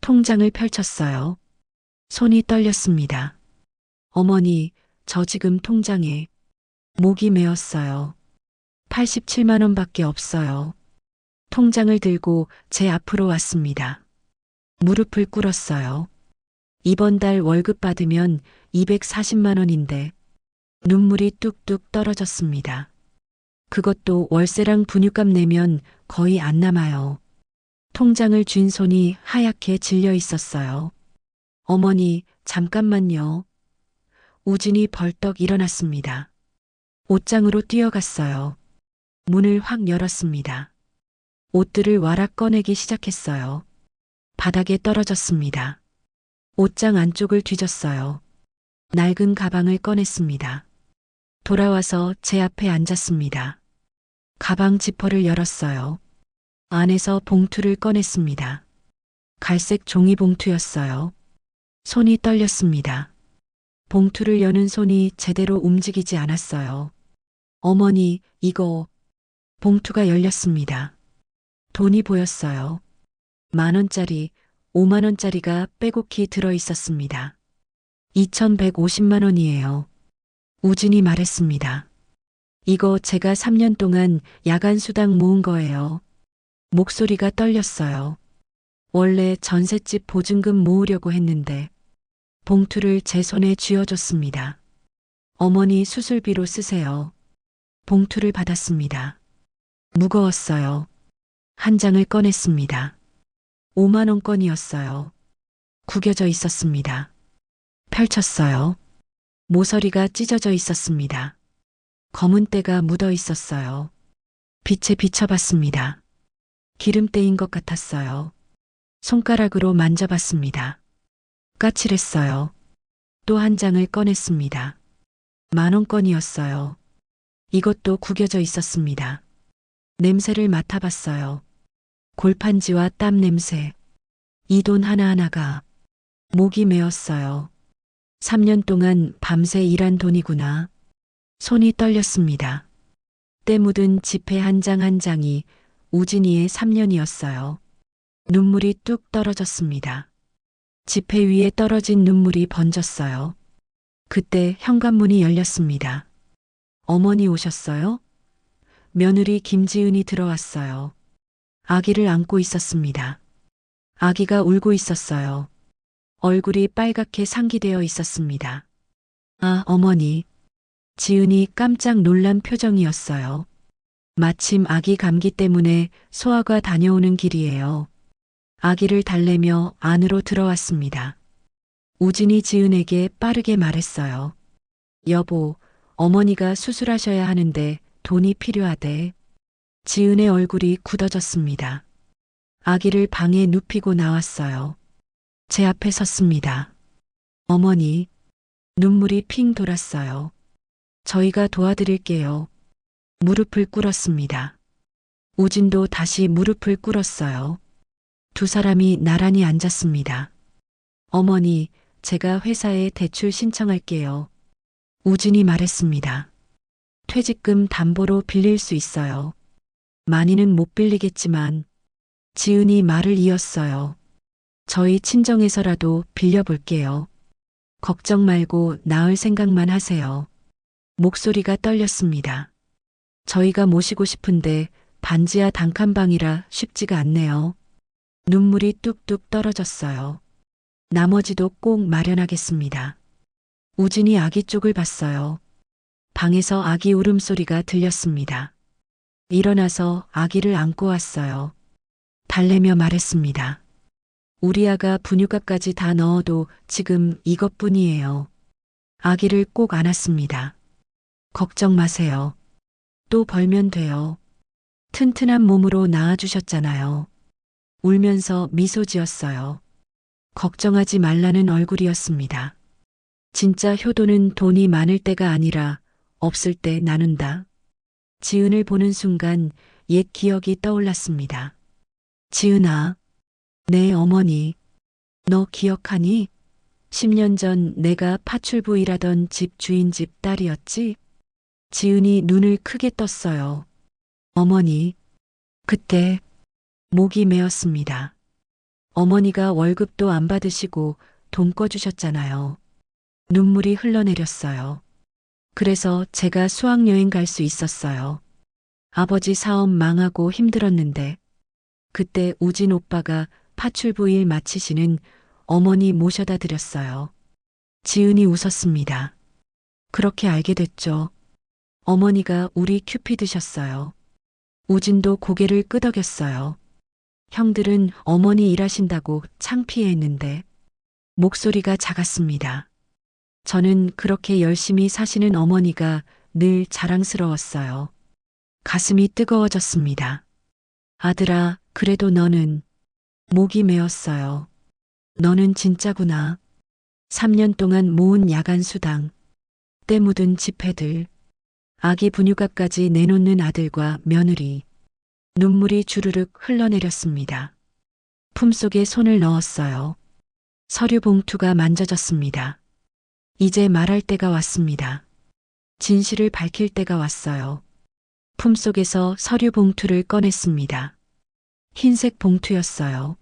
통장을 펼쳤어요. 손이 떨렸습니다. 어머니, 저 지금 통장에 목이 메었어요. 87만 원밖에 없어요. 통장을 들고 제 앞으로 왔습니다. 무릎을 꿇었어요. 이번 달 월급 받으면 240만 원인데 눈물이 뚝뚝 떨어졌습니다. 그것도 월세랑 분유값 내면 거의 안 남아요. 통장을 쥔 손이 하얗게 질려 있었어요. 어머니, 잠깐만요. 우진이 벌떡 일어났습니다. 옷장으로 뛰어갔어요. 문을 확 열었습니다. 옷들을 와락 꺼내기 시작했어요. 바닥에 떨어졌습니다. 옷장 안쪽을 뒤졌어요. 낡은 가방을 꺼냈습니다. 돌아와서 제 앞에 앉았습니다. 가방 지퍼를 열었어요. 안에서 봉투를 꺼냈습니다. 갈색 종이 봉투였어요. 손이 떨렸습니다. 봉투를 여는 손이 제대로 움직이지 않았어요. 어머니, 이거. 봉투가 열렸습니다. 돈이 보였어요. 10,000원짜리, 50,000원짜리가 빼곡히 들어 있었습니다. 2,150만 원이에요. 우진이 말했습니다. 이거 제가 3년 동안 야간 수당 모은 거예요. 목소리가 떨렸어요. 원래 전셋집 보증금 모으려고 했는데 봉투를 제 손에 쥐어줬습니다. 어머니 수술비로 쓰세요. 봉투를 받았습니다. 무거웠어요. 한 장을 꺼냈습니다. 5만 원권이었어요. 구겨져 있었습니다. 펼쳤어요. 모서리가 찢어져 있었습니다. 검은 때가 묻어 있었어요. 빛에 비춰봤습니다. 기름때인 것 같았어요. 손가락으로 만져봤습니다. 까칠했어요. 또 한 장을 꺼냈습니다. 10,000원권이었어요. 이것도 구겨져 있었습니다. 냄새를 맡아봤어요. 골판지와 땀 냄새. 이 돈 하나하나가 목이 메었어요. 3년 동안 밤새 일한 돈이구나. 손이 떨렸습니다. 때 묻은 지폐 한 장 한 장이 우진이의 3년이었어요. 눈물이 뚝 떨어졌습니다. 지폐 위에 떨어진 눈물이 번졌어요. 그때 현관문이 열렸습니다. 어머니 오셨어요? 며느리 김지은이 들어왔어요. 아기를 안고 있었습니다. 아기가 울고 있었어요. 얼굴이 빨갛게 상기되어 있었습니다. 아, 어머니. 지은이 깜짝 놀란 표정이었어요. 마침 아기 감기 때문에 소아과 다녀오는 길이에요. 아기를 달래며 안으로 들어왔습니다. 우진이 지은에게 빠르게 말했어요. 여보, 어머니가 수술하셔야 하는데 돈이 필요하대. 지은의 얼굴이 굳어졌습니다. 아기를 방에 눕히고 나왔어요. 제 앞에 섰습니다. 어머니, 눈물이 핑 돌았어요. 저희가 도와드릴게요. 무릎을 꿇었습니다. 우진도 다시 무릎을 꿇었어요. 두 사람이 나란히 앉았습니다. 어머니, 제가 회사에 대출 신청할게요. 우진이 말했습니다. 퇴직금 담보로 빌릴 수 있어요. 많이는 못 빌리겠지만. 지은이 말을 이었어요. 저희 친정에서라도 빌려볼게요. 걱정 말고 나을 생각만 하세요. 목소리가 떨렸습니다. 저희가 모시고 싶은데 반지하 단칸방이라 쉽지가 않네요. 눈물이 뚝뚝 떨어졌어요. 나머지도 꼭 마련하겠습니다. 우진이 아기 쪽을 봤어요. 방에서 아기 울음소리가 들렸습니다. 일어나서 아기를 안고 왔어요. 달래며 말했습니다. 우리 아가 분유값까지 다 넣어도 지금 이것뿐이에요. 아기를 꼭 안았습니다. 걱정 마세요. 또 벌면 돼요. 튼튼한 몸으로 낳아주셨잖아요. 울면서 미소 지었어요. 걱정하지 말라는 얼굴이었습니다. 진짜 효도는 돈이 많을 때가 아니라 없을 때 나눈다. 지은을 보는 순간 옛 기억이 떠올랐습니다. 지은아, 내 어머니, 너 기억하니? 10년 전 내가 파출부 일하던 집 주인집 딸이었지? 지은이 눈을 크게 떴어요. 어머니, 그때 목이 메었습니다. 어머니가 월급도 안 받으시고 돈 꿔주셨잖아요. 눈물이 흘러내렸어요. 그래서 제가 수학여행 갈 수 있었어요. 아버지 사업 망하고 힘들었는데 그때 우진 오빠가 파출부 일 마치시는 어머니 모셔다 드렸어요. 지은이 웃었습니다. 그렇게 알게 됐죠. 어머니가 우리 큐피드셨어요. 우진도 고개를 끄덕였어요. 형들은 어머니 일하신다고 창피해했는데 목소리가 작았습니다. 저는 그렇게 열심히 사시는 어머니가 늘 자랑스러웠어요. 가슴이 뜨거워졌습니다. 아들아, 그래도 너는 목이 메었어요. 너는 진짜구나. 3년 동안 모은 야간 수당, 때 묻은 지폐들, 아기 분유값까지 내놓는 아들과 며느리. 눈물이 주르륵 흘러내렸습니다. 품속에 손을 넣었어요. 서류 봉투가 만져졌습니다. 이제 말할 때가 왔습니다. 진실을 밝힐 때가 왔어요. 품속에서 서류 봉투를 꺼냈습니다. 흰색 봉투였어요.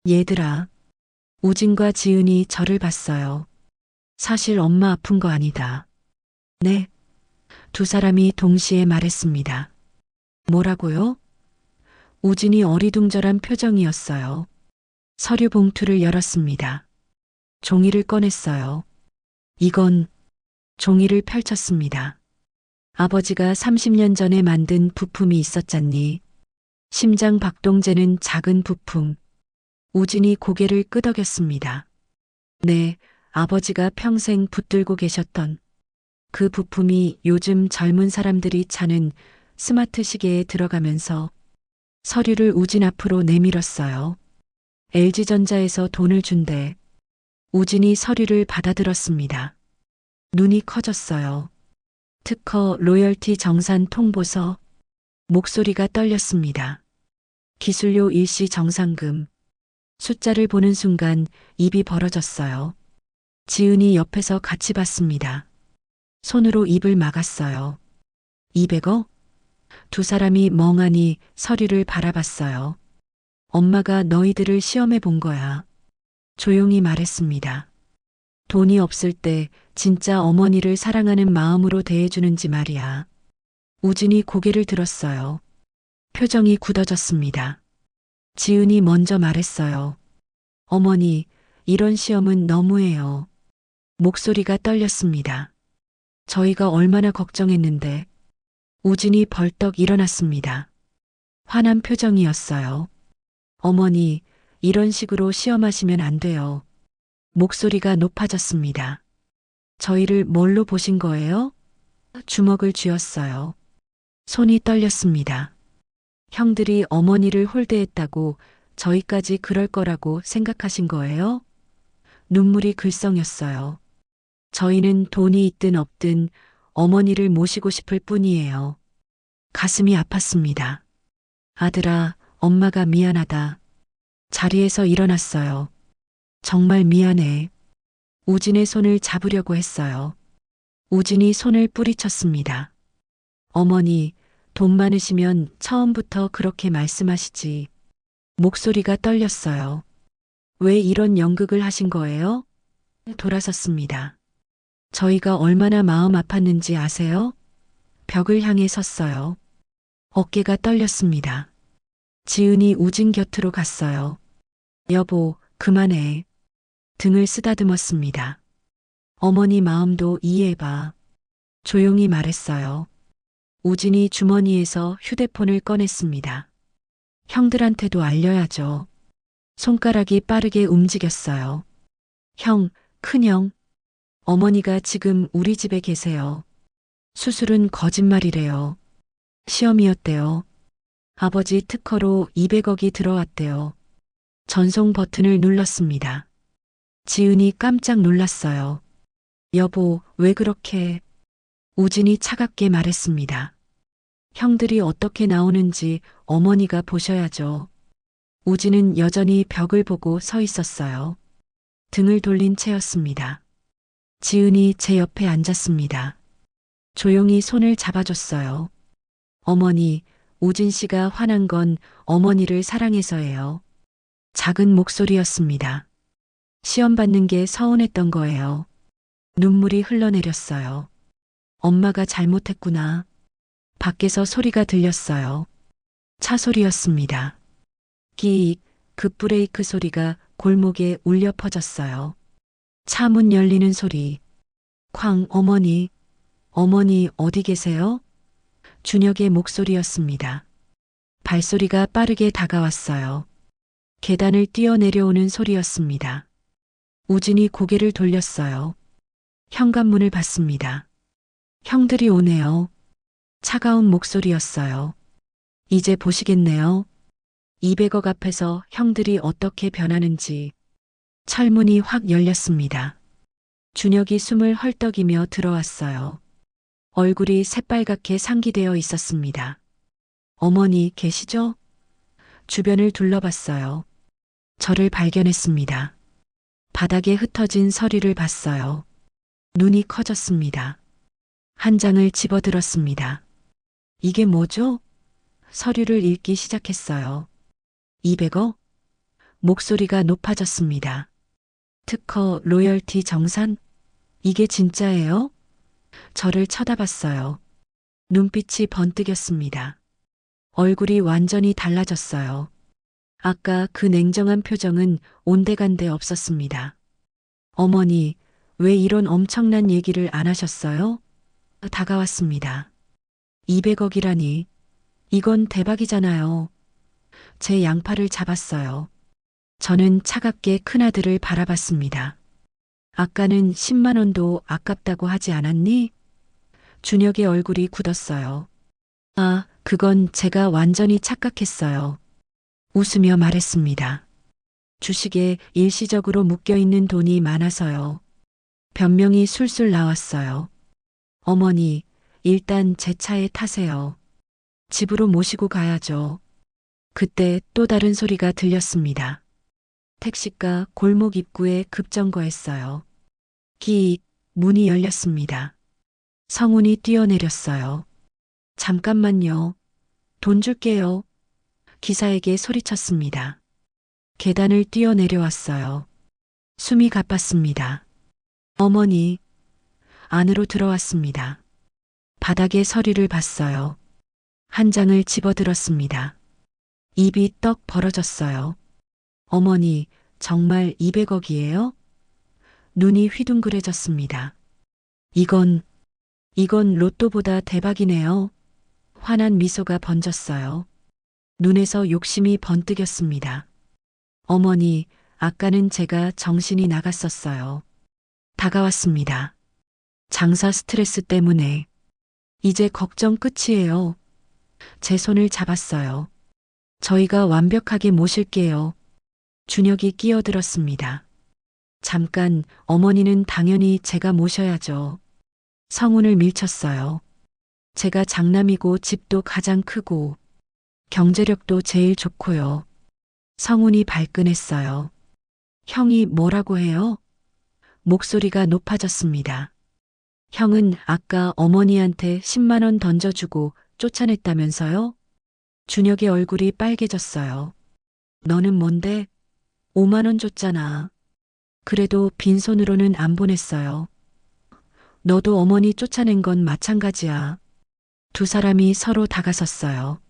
얘들아, 우진과 지은이 저를 봤어요. 사실 엄마 아픈 거 아니다. 네. 두 사람이 동시에 말했습니다. 뭐라고요? 우진이 어리둥절한 표정이었어요. 서류 봉투를 열었습니다. 종이를 꺼냈어요. 이건 종이를 펼쳤습니다. 아버지가 30년 전에 만든 부품이 있었잖니. 심장 박동재는 작은 부품. 우진이 고개를 끄덕였습니다. 네, 아버지가 평생 붙들고 계셨던 그 부품이 요즘 젊은 사람들이 차는 스마트 시계에 들어가면서 서류를 우진 앞으로 내밀었어요. LG전자에서 돈을 준대. 우진이 서류를 받아들었습니다. 눈이 커졌어요. 특허 로열티 정산 통보서. 목소리가 떨렸습니다. 기술료 일시 정상금. 숫자를 보는 순간 입이 벌어졌어요. 지은이 옆에서 같이 봤습니다. 손으로 입을 막았어요. 200억? 두 사람이 멍하니 서류를 바라봤어요. 엄마가 너희들을 시험해 본 거야. 조용히 말했습니다. 돈이 없을 때 진짜 어머니를 사랑하는 마음으로 대해주는지 말이야. 우진이 고개를 들었어요. 표정이 굳어졌습니다. 지은이 먼저 말했어요. 어머니, 이런 시험은 너무해요. 목소리가 떨렸습니다. 저희가 얼마나 걱정했는데. 우진이 벌떡 일어났습니다. 화난 표정이었어요. 어머니, 이런 식으로 시험하시면 안 돼요. 목소리가 높아졌습니다. 저희를 뭘로 보신 거예요? 주먹을 쥐었어요. 손이 떨렸습니다. 형들이 어머니를 홀대했다고 저희까지 그럴 거라고 생각하신 거예요? 눈물이 글썽였어요. 저희는 돈이 있든 없든 어머니를 모시고 싶을 뿐이에요. 가슴이 아팠습니다. 아들아, 엄마가 미안하다. 자리에서 일어났어요. 정말 미안해. 우진의 손을 잡으려고 했어요. 우진이 손을 뿌리쳤습니다. 어머니, 돈 많으시면 처음부터 그렇게 말씀하시지. 목소리가 떨렸어요. 왜 이런 연극을 하신 거예요? 돌아섰습니다. 저희가 얼마나 마음 아팠는지 아세요? 벽을 향해 섰어요. 어깨가 떨렸습니다. 지은이 우진 곁으로 갔어요. 여보, 그만해. 등을 쓰다듬었습니다. 어머니 마음도 이해해봐. 조용히 말했어요. 우진이 주머니에서 휴대폰을 꺼냈습니다. 형들한테도 알려야죠. 손가락이 빠르게 움직였어요. 형, 큰형. 어머니가 지금 우리 집에 계세요. 수술은 거짓말이래요. 시험이었대요. 아버지 특허로 200억이 들어왔대요. 전송 버튼을 눌렀습니다. 지은이 깜짝 놀랐어요. 여보, 왜 그렇게? 우진이 차갑게 말했습니다. 형들이 어떻게 나오는지 어머니가 보셔야죠. 우진은 여전히 벽을 보고 서 있었어요. 등을 돌린 채였습니다. 지은이 제 옆에 앉았습니다. 조용히 손을 잡아줬어요. 어머니, 우진 씨가 화난 건 어머니를 사랑해서예요. 작은 목소리였습니다. 시험 받는 게 서운했던 거예요. 눈물이 흘러내렸어요. 엄마가 잘못했구나. 밖에서 소리가 들렸어요. 차 소리였습니다. 끼익, 급브레이크 소리가 골목에 울려 퍼졌어요. 차 문 열리는 소리. 쾅, 어머니. 어머니 어디 계세요? 준혁의 목소리였습니다. 발소리가 빠르게 다가왔어요. 계단을 뛰어내려오는 소리였습니다. 우진이 고개를 돌렸어요. 현관문을 받습니다. 형들이 오네요. 차가운 목소리였어요. 이제 보시겠네요. 200억 앞에서 형들이 어떻게 변하는지. 철문이 확 열렸습니다. 준혁이 숨을 헐떡이며 들어왔어요. 얼굴이 새빨갛게 상기되어 있었습니다. 어머니 계시죠? 주변을 둘러봤어요. 저를 발견했습니다. 바닥에 흩어진 서류를 봤어요. 눈이 커졌습니다. 한 장을 집어들었습니다. 이게 뭐죠? 서류를 읽기 시작했어요. 200억? 목소리가 높아졌습니다. 특허, 로열티 정산? 이게 진짜예요? 저를 쳐다봤어요. 눈빛이 번뜩였습니다. 얼굴이 완전히 달라졌어요. 아까 그 냉정한 표정은 온데간데 없었습니다. 어머니, 왜 이런 엄청난 얘기를 안 하셨어요? 다가왔습니다. 200억이라니. 이건 대박이잖아요. 제 양팔을 잡았어요. 저는 차갑게 큰아들을 바라봤습니다. 아까는 10만 원도 아깝다고 하지 않았니? 준혁의 얼굴이 굳었어요. 아, 그건 제가 완전히 착각했어요. 웃으며 말했습니다. 주식에 일시적으로 묶여있는 돈이 많아서요. 변명이 술술 나왔어요. 어머니, 일단 제 차에 타세요. 집으로 모시고 가야죠. 그때 또 다른 소리가 들렸습니다. 택시가 골목 입구에 급정거했어요. 기익, 문이 열렸습니다. 성훈이 뛰어내렸어요. 잠깐만요. 돈 줄게요. 기사에게 소리쳤습니다. 계단을 뛰어내려왔어요. 숨이 가빴습니다. 어머니, 안으로 들어왔습니다. 바닥에 서류를 봤어요. 한 장을 집어들었습니다. 입이 떡 벌어졌어요. 어머니, 정말 200억이에요? 눈이 휘둥그레졌습니다. 이건 로또보다 대박이네요. 환한 미소가 번졌어요. 눈에서 욕심이 번뜩였습니다. 어머니, 아까는 제가 정신이 나갔었어요. 다가왔습니다. 장사 스트레스 때문에. 이제 걱정 끝이에요. 제 손을 잡았어요. 저희가 완벽하게 모실게요. 준혁이 끼어들었습니다. 잠깐, 어머니는 당연히 제가 모셔야죠. 성훈을 밀쳤어요. 제가 장남이고 집도 가장 크고 경제력도 제일 좋고요. 성훈이 발끈했어요. 형이 뭐라고 해요? 목소리가 높아졌습니다. 형은 아까 어머니한테 10만 원 던져주고 쫓아냈다면서요? 준혁의 얼굴이 빨개졌어요. 너는 뭔데? 5만 원 줬잖아. 그래도 빈손으로는 안 보냈어요. 너도 어머니 쫓아낸 건 마찬가지야. 두 사람이 서로 다가섰어요.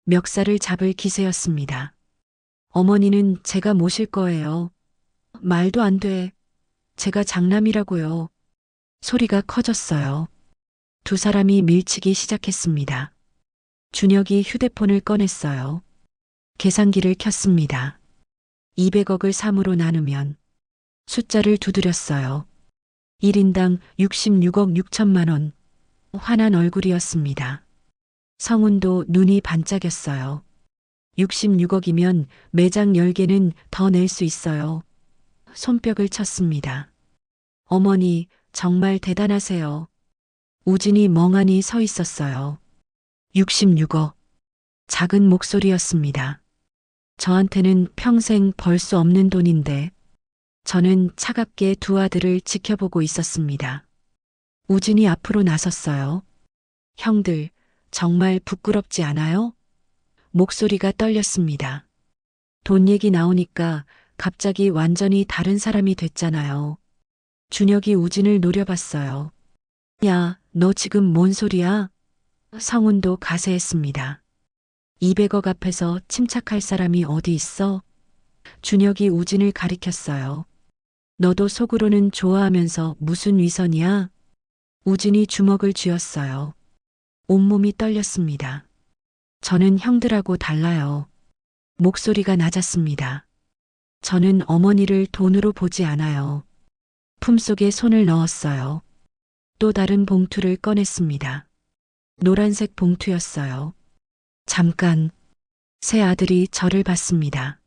멱살을 잡을 기세였습니다. 어머니는 제가 모실 거예요. 말도 안 돼. 제가 장남이라고요. 소리가 커졌어요. 두 사람이 밀치기 시작했습니다. 준혁이 휴대폰을 꺼냈어요. 계산기를 켰습니다. 200억을 3으로 나누면 숫자를 두드렸어요. 1인당 66억 6천만 원. 환한 얼굴이었습니다. 성훈도 눈이 반짝였어요. 66억이면 매장 10개는 더 낼 수 있어요. 손뼉을 쳤습니다. 어머니, 정말 대단하세요. 우진이 멍하니 서 있었어요. 66억. 작은 목소리였습니다. 저한테는 평생 벌 수 없는 돈인데, 저는 차갑게 두 아들을 지켜보고 있었습니다. 우진이 앞으로 나섰어요. 형들, 정말 부끄럽지 않아요? 목소리가 떨렸습니다. 돈 얘기 나오니까 갑자기 완전히 다른 사람이 됐잖아요. 준혁이 우진을 노려봤어요. 야, 너 지금 뭔 소리야? 성훈도 가세했습니다. 200억 앞에서 침착할 사람이 어디 있어? 준혁이 우진을 가리켰어요. 너도 속으로는 좋아하면서 무슨 위선이야? 우진이 주먹을 쥐었어요. 온몸이 떨렸습니다. 저는 형들하고 달라요. 목소리가 낮았습니다. 저는 어머니를 돈으로 보지 않아요. 품속에 손을 넣었어요. 또 다른 봉투를 꺼냈습니다. 노란색 봉투였어요. 잠깐, 새 아들이 저를 봤습니다.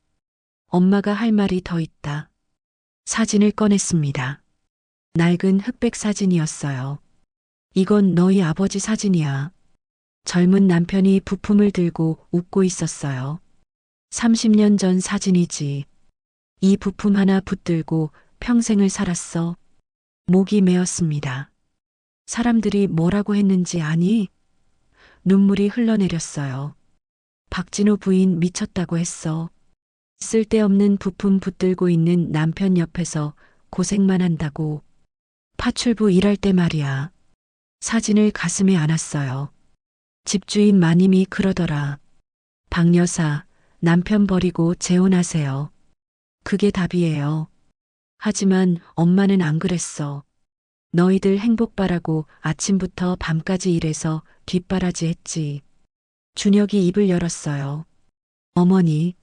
엄마가 할 말이 더 있다. 사진을 꺼냈습니다. 낡은 흑백 사진이었어요. 이건 너희 아버지 사진이야. 젊은 남편이 부품을 들고 웃고 있었어요. 30년 전 사진이지. 이 부품 하나 붙들고 평생을 살았어. 목이 메었습니다. 사람들이 뭐라고 했는지 아니? 눈물이 흘러내렸어요. 박진호 부인 미쳤다고 했어. 쓸데없는 부품 붙들고 있는 남편 옆에서 고생만 한다고. 파출부 일할 때 말이야. 사진을 가슴에 안았어요. 집주인 마님이 그러더라. 박 여사, 남편 버리고 재혼하세요. 그게 답이에요. 하지만 엄마는 안 그랬어. 너희들 행복 바라고 아침부터 밤까지 일해서 뒷바라지 했지. 준혁이 입을 열었어요. 어머니,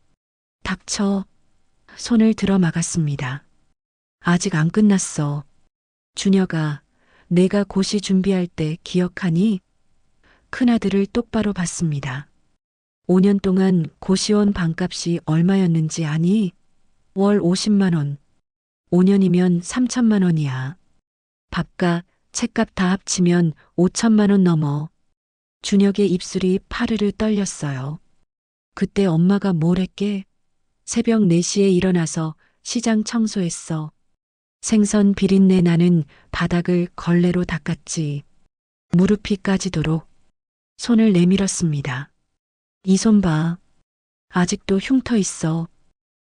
닥쳐. 손을 들어 막았습니다. 아직 안 끝났어. 준혁아, 내가 고시 준비할 때 기억하니? 큰아들을 똑바로 봤습니다. 5년 동안 고시원 방값이 얼마였는지 아니? 월 50만 원. 5년이면 3천만 원이야. 밥값, 책값 다 합치면 5천만 원 넘어. 준혁의 입술이 파르르 떨렸어요. 그때 엄마가 뭘 했게? 새벽 4시에 일어나서 시장 청소했어. 생선 비린내 나는 바닥을 걸레로 닦았지. 무릎이 까지도록. 손을 내밀었습니다. 이 손 봐. 아직도 흉터 있어.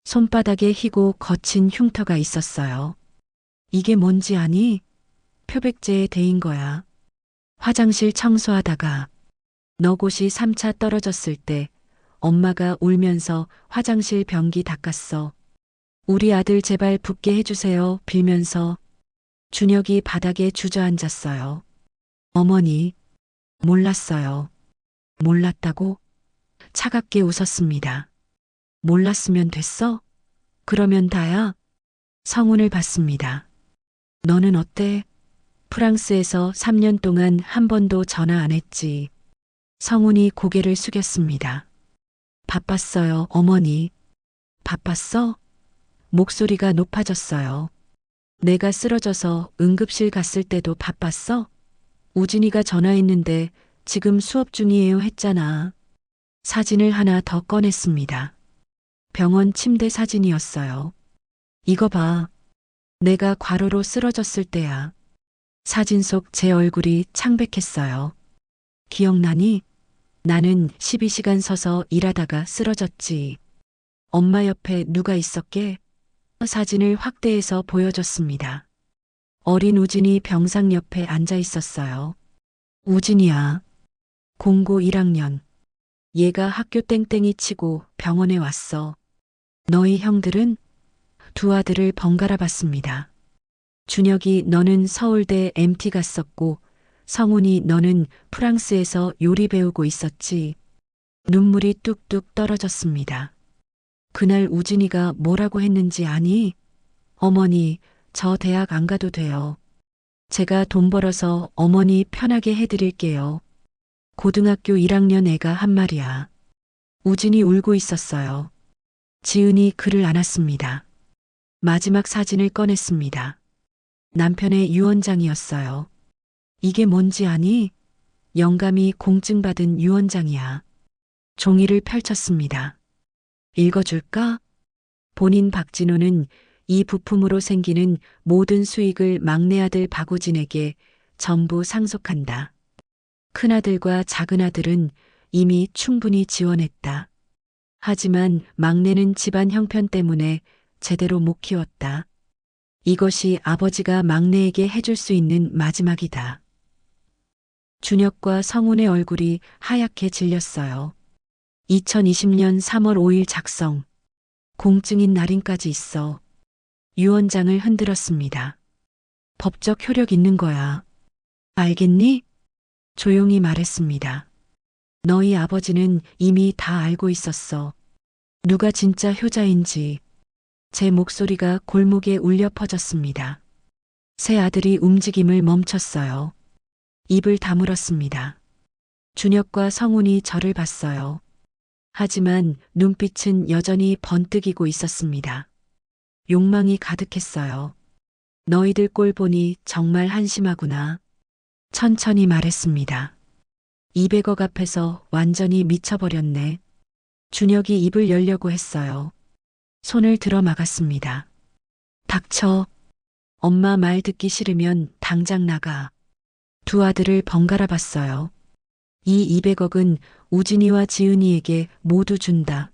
손바닥에 희고 거친 흉터가 있었어요. 이게 뭔지 아니? 표백제에 데인 거야. 화장실 청소하다가 너곳이 3차 떨어졌을 때 엄마가 울면서 화장실 변기 닦았어. 우리 아들 제발 붙게 해주세요 빌면서. 준혁이 바닥에 주저앉았어요. 어머니, 몰랐어요. 몰랐다고? 차갑게 웃었습니다. 몰랐으면 됐어? 그러면 다야? 성운을 받습니다. 너는 어때? 프랑스에서 3년 동안 한 번도 전화 안 했지. 성운이 고개를 숙였습니다. 바빴어요, 어머니. 바빴어? 목소리가 높아졌어요. 내가 쓰러져서 응급실 갔을 때도 바빴어? 우진이가 전화했는데 지금 수업 중이에요 했잖아. 사진을 하나 더 꺼냈습니다. 병원 침대 사진이었어요. 이거 봐. 내가 과로로 쓰러졌을 때야. 사진 속 제 얼굴이 창백했어요. 기억나니? 나는 12시간 서서 일하다가 쓰러졌지. 엄마 옆에 누가 있었게? 사진을 확대해서 보여줬습니다. 어린 우진이 병상 옆에 앉아 있었어요. 우진이야. 공고 1학년. 얘가 학교 땡땡이 치고 병원에 왔어. 너희 형들은? 두 아들을 번갈아 봤습니다. 준혁이 너는 서울대 MT 갔었고 성훈이 너는 프랑스에서 요리 배우고 있었지. 눈물이 뚝뚝 떨어졌습니다. 그날 우진이가 뭐라고 했는지 아니? 어머니, 저 대학 안 가도 돼요. 제가 돈 벌어서 어머니 편하게 해드릴게요. 고등학교 1학년 애가 한 말이야. 우진이 울고 있었어요. 지은이 그를 안았습니다. 마지막 사진을 꺼냈습니다. 남편의 유언장이었어요. 이게 뭔지 아니? 영감이 공증받은 유언장이야. 종이를 펼쳤습니다. 읽어줄까? 본인 박진호는 이 부품으로 생기는 모든 수익을 막내 아들 박우진에게 전부 상속한다. 큰아들과 작은아들은 이미 충분히 지원했다. 하지만 막내는 집안 형편 때문에 제대로 못 키웠다. 이것이 아버지가 막내에게 해줄 수 있는 마지막이다. 준혁과 성훈의 얼굴이 하얗게 질렸어요. 2020년 3월 5일 작성. 공증인 날인까지 있어. 유언장을 흔들었습니다. 법적 효력 있는 거야. 알겠니? 조용히 말했습니다. 너희 아버지는 이미 다 알고 있었어. 누가 진짜 효자인지. 제 목소리가 골목에 울려 퍼졌습니다. 새 아들이 움직임을 멈췄어요. 입을 다물었습니다. 준혁과 성훈이 저를 봤어요. 하지만 눈빛은 여전히 번뜩이고 있었습니다. 욕망이 가득했어요. 너희들 꼴 보니 정말 한심하구나. 천천히 말했습니다. 200억 앞에서 완전히 미쳐버렸네. 준혁이 입을 열려고 했어요. 손을 들어 막았습니다. 닥쳐. 엄마 말 듣기 싫으면 당장 나가. 두 아들을 번갈아 봤어요. 이 200억은 우진이와 지은이에게 모두 준다.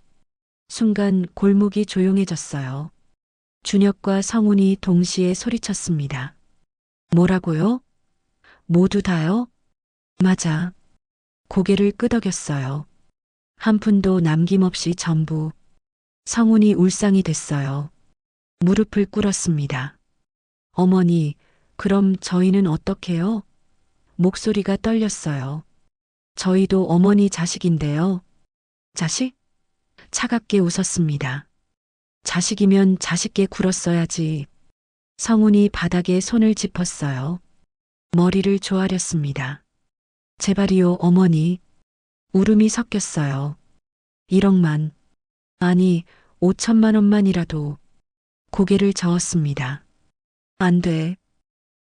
순간 골목이 조용해졌어요. 준혁과 성훈이 동시에 소리쳤습니다. 뭐라고요? 모두 다요? 맞아. 고개를 끄덕였어요. 한 푼도 남김없이 전부. 성훈이 울상이 됐어요. 무릎을 꿇었습니다. 어머니, 그럼 저희는 어떡해요? 목소리가 떨렸어요. 저희도 어머니 자식인데요. 자식? 차갑게 웃었습니다. 자식이면 자식께 굴었어야지. 성훈이 바닥에 손을 짚었어요. 머리를 조아렸습니다. 제발이요, 어머니. 울음이 섞였어요. 1억만. 아니, 5천만 원만이라도. 고개를 저었습니다. 안 돼.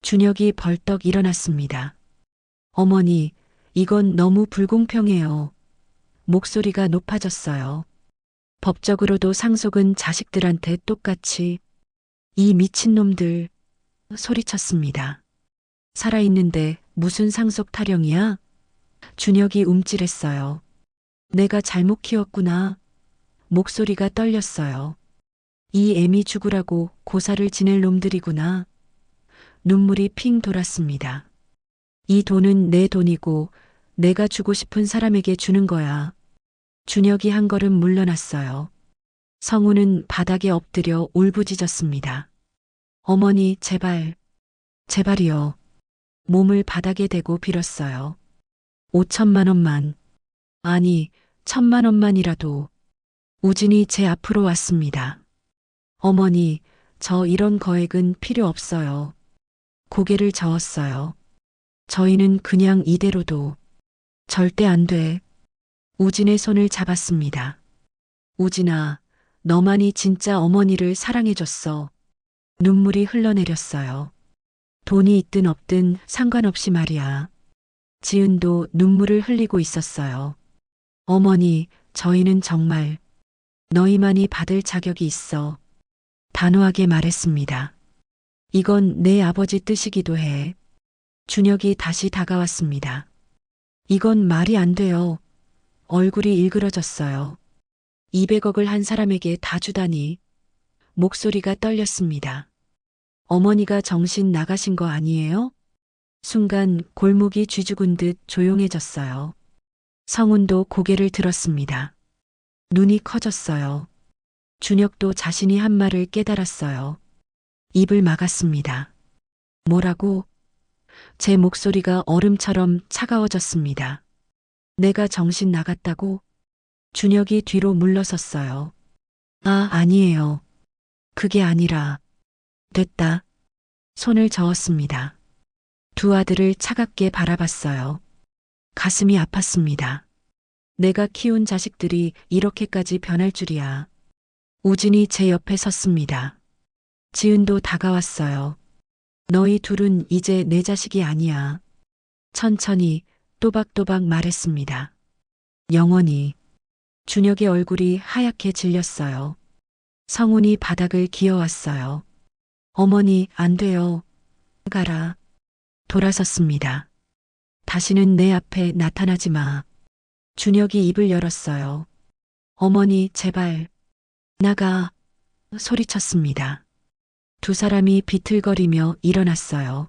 준혁이 벌떡 일어났습니다. 어머니, 이건 너무 불공평해요. 목소리가 높아졌어요. 법적으로도 상속은 자식들한테 똑같이. 이 미친놈들. 소리쳤습니다. 살아있는데 무슨 상속 타령이야? 준혁이 움찔했어요. 내가 잘못 키웠구나. 목소리가 떨렸어요. 이 애미 죽으라고 고사를 지낼 놈들이구나. 눈물이 핑 돌았습니다. 이 돈은 내 돈이고 내가 주고 싶은 사람에게 주는 거야. 준혁이 한 걸음 물러났어요. 성우는 바닥에 엎드려 울부짖었습니다. 어머니, 제발, 제발이요. 몸을 바닥에 대고 빌었어요. 5천만 원만. 아니, 1,000만 원만이라도. 우진이 제 앞으로 왔습니다. 어머니, 저 이런 거액은 필요 없어요. 고개를 저었어요. 저희는 그냥 이대로도. 절대 안 돼. 우진의 손을 잡았습니다. 우진아, 너만이 진짜 어머니를 사랑해줬어. 눈물이 흘러내렸어요. 돈이 있든 없든 상관없이 말이야. 지은도 눈물을 흘리고 있었어요. 어머니, 저희는 정말 너희만이 받을 자격이 있어. 단호하게 말했습니다. 이건 내 아버지 뜻이기도 해. 준혁이 다시 다가왔습니다. 이건 말이 안 돼요. 얼굴이 일그러졌어요. 200억을 한 사람에게 다 주다니. 목소리가 떨렸습니다. 어머니가 정신 나가신 거 아니에요? 순간 골목이 쥐죽은 듯 조용해졌어요. 성훈도 고개를 들었습니다. 눈이 커졌어요. 준혁도 자신이 한 말을 깨달았어요. 입을 막았습니다. 뭐라고? 제 목소리가 얼음처럼 차가워졌습니다. 내가 정신 나갔다고? 준혁이 뒤로 물러섰어요. 아, 아니에요. 그게 아니라. 됐다. 손을 저었습니다. 두 아들을 차갑게 바라봤어요. 가슴이 아팠습니다. 내가 키운 자식들이 이렇게까지 변할 줄이야. 우진이 제 옆에 섰습니다. 지은도 다가왔어요. 너희 둘은 이제 내 자식이 아니야. 천천히 또박또박 말했습니다. 영원히. 준혁의 얼굴이 하얗게 질렸어요. 성훈이 바닥을 기어왔어요. 어머니, 안 돼요. 가라. 돌아섰습니다. 다시는 내 앞에 나타나지 마. 준혁이 입을 열었어요. 어머니, 제발. 나가. 소리쳤습니다. 두 사람이 비틀거리며 일어났어요.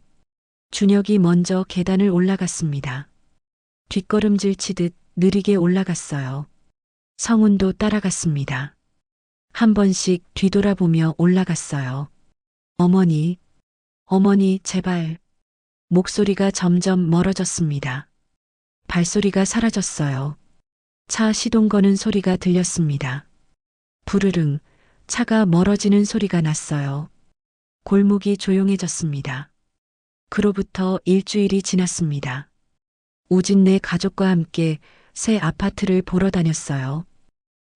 준혁이 먼저 계단을 올라갔습니다. 뒷걸음질 치듯 느리게 올라갔어요. 성훈도 따라갔습니다. 한 번씩 뒤돌아보며 올라갔어요. 어머니, 어머니, 제발. 목소리가 점점 멀어졌습니다. 발소리가 사라졌어요. 차 시동 거는 소리가 들렸습니다. 부르릉, 차가 멀어지는 소리가 났어요. 골목이 조용해졌습니다. 그로부터 일주일이 지났습니다. 우진네 가족과 함께 새 아파트를 보러 다녔어요.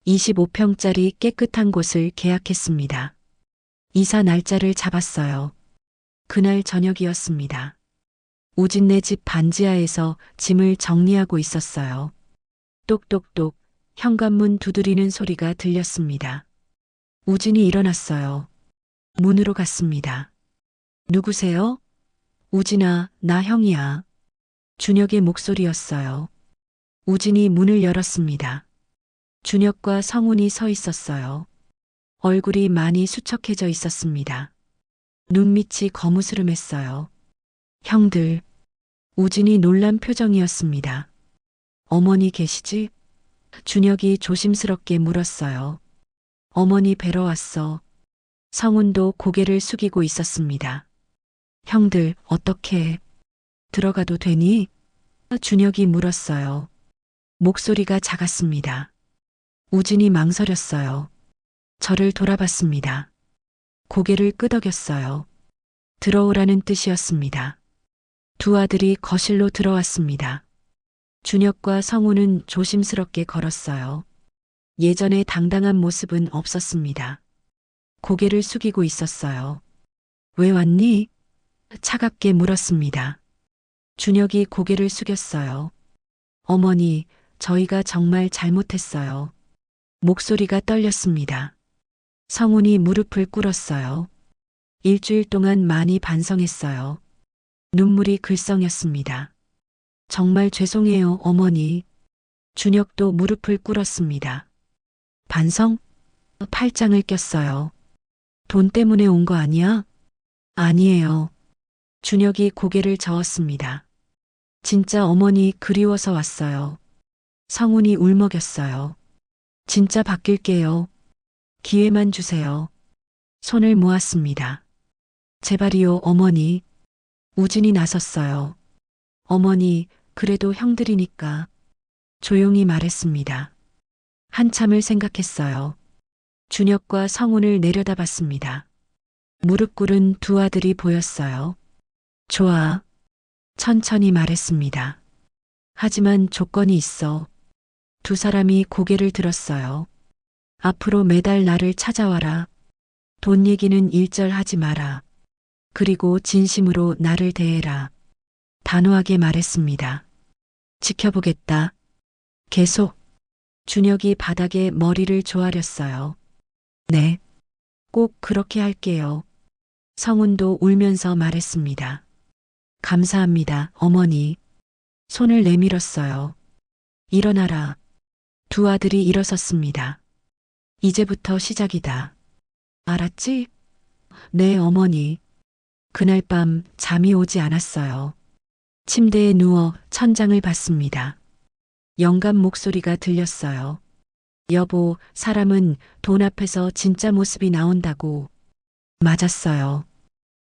25평짜리 깨끗한 곳을 계약했습니다. 이사 날짜를 잡았어요. 그날 저녁이었습니다. 우진네 집 반지하에서 짐을 정리하고 있었어요. 똑똑똑 현관문 두드리는 소리가 들렸습니다. 우진이 일어났어요. 문으로 갔습니다. 누구세요? 우진아, 나 형이야. 준혁의 목소리였어요. 우진이 문을 열었습니다. 준혁과 성훈이 서 있었어요. 얼굴이 많이 수척해져 있었습니다. 눈밑이 거무스름했어요. 형들. 우진이 놀란 표정이었습니다. 어머니 계시지? 준혁이 조심스럽게 물었어요. 어머니 뵈러 왔어. 성훈도 고개를 숙이고 있었습니다. 형들, 어떻게 들어가도 되니? 준혁이 물었어요. 목소리가 작았습니다. 우진이 망설였어요. 저를 돌아봤습니다. 고개를 끄덕였어요. 들어오라는 뜻이었습니다. 두 아들이 거실로 들어왔습니다. 준혁과 성우는 조심스럽게 걸었어요. 예전의 당당한 모습은 없었습니다. 고개를 숙이고 있었어요. 왜 왔니? 차갑게 물었습니다. 준혁이 고개를 숙였어요. 어머니, 저희가 정말 잘못했어요. 목소리가 떨렸습니다. 성훈이 무릎을 꿇었어요. 일주일 동안 많이 반성했어요. 눈물이 글썽였습니다. 정말 죄송해요, 어머니. 준혁도 무릎을 꿇었습니다. 반성? 팔짱을 꼈어요. 돈 때문에 온 거 아니야? 아니에요. 준혁이 고개를 저었습니다. 진짜 어머니 그리워서 왔어요. 성훈이 울먹였어요. 진짜 바뀔게요. 기회만 주세요. 손을 모았습니다. 제발이요, 어머니. 우진이 나섰어요. 어머니, 그래도 형들이니까. 조용히 말했습니다. 한참을 생각했어요. 준혁과 성훈을 내려다봤습니다. 무릎 꿇은 두 아들이 보였어요. 좋아. 천천히 말했습니다. 하지만 조건이 있어. 두 사람이 고개를 들었어요. 앞으로 매달 나를 찾아와라. 돈 얘기는 일절하지 마라. 그리고 진심으로 나를 대해라. 단호하게 말했습니다. 지켜보겠다. 계속. 준혁이 바닥에 머리를 조아렸어요. 네. 꼭 그렇게 할게요. 성훈도 울면서 말했습니다. 감사합니다, 어머니. 손을 내밀었어요. 일어나라. 두 아들이 일어섰습니다. 이제부터 시작이다. 알았지? 네, 어머니. 그날 밤 잠이 오지 않았어요. 침대에 누워 천장을 봤습니다. 영감 목소리가 들렸어요. 여보, 사람은 돈 앞에서 진짜 모습이 나온다고. 맞았어요.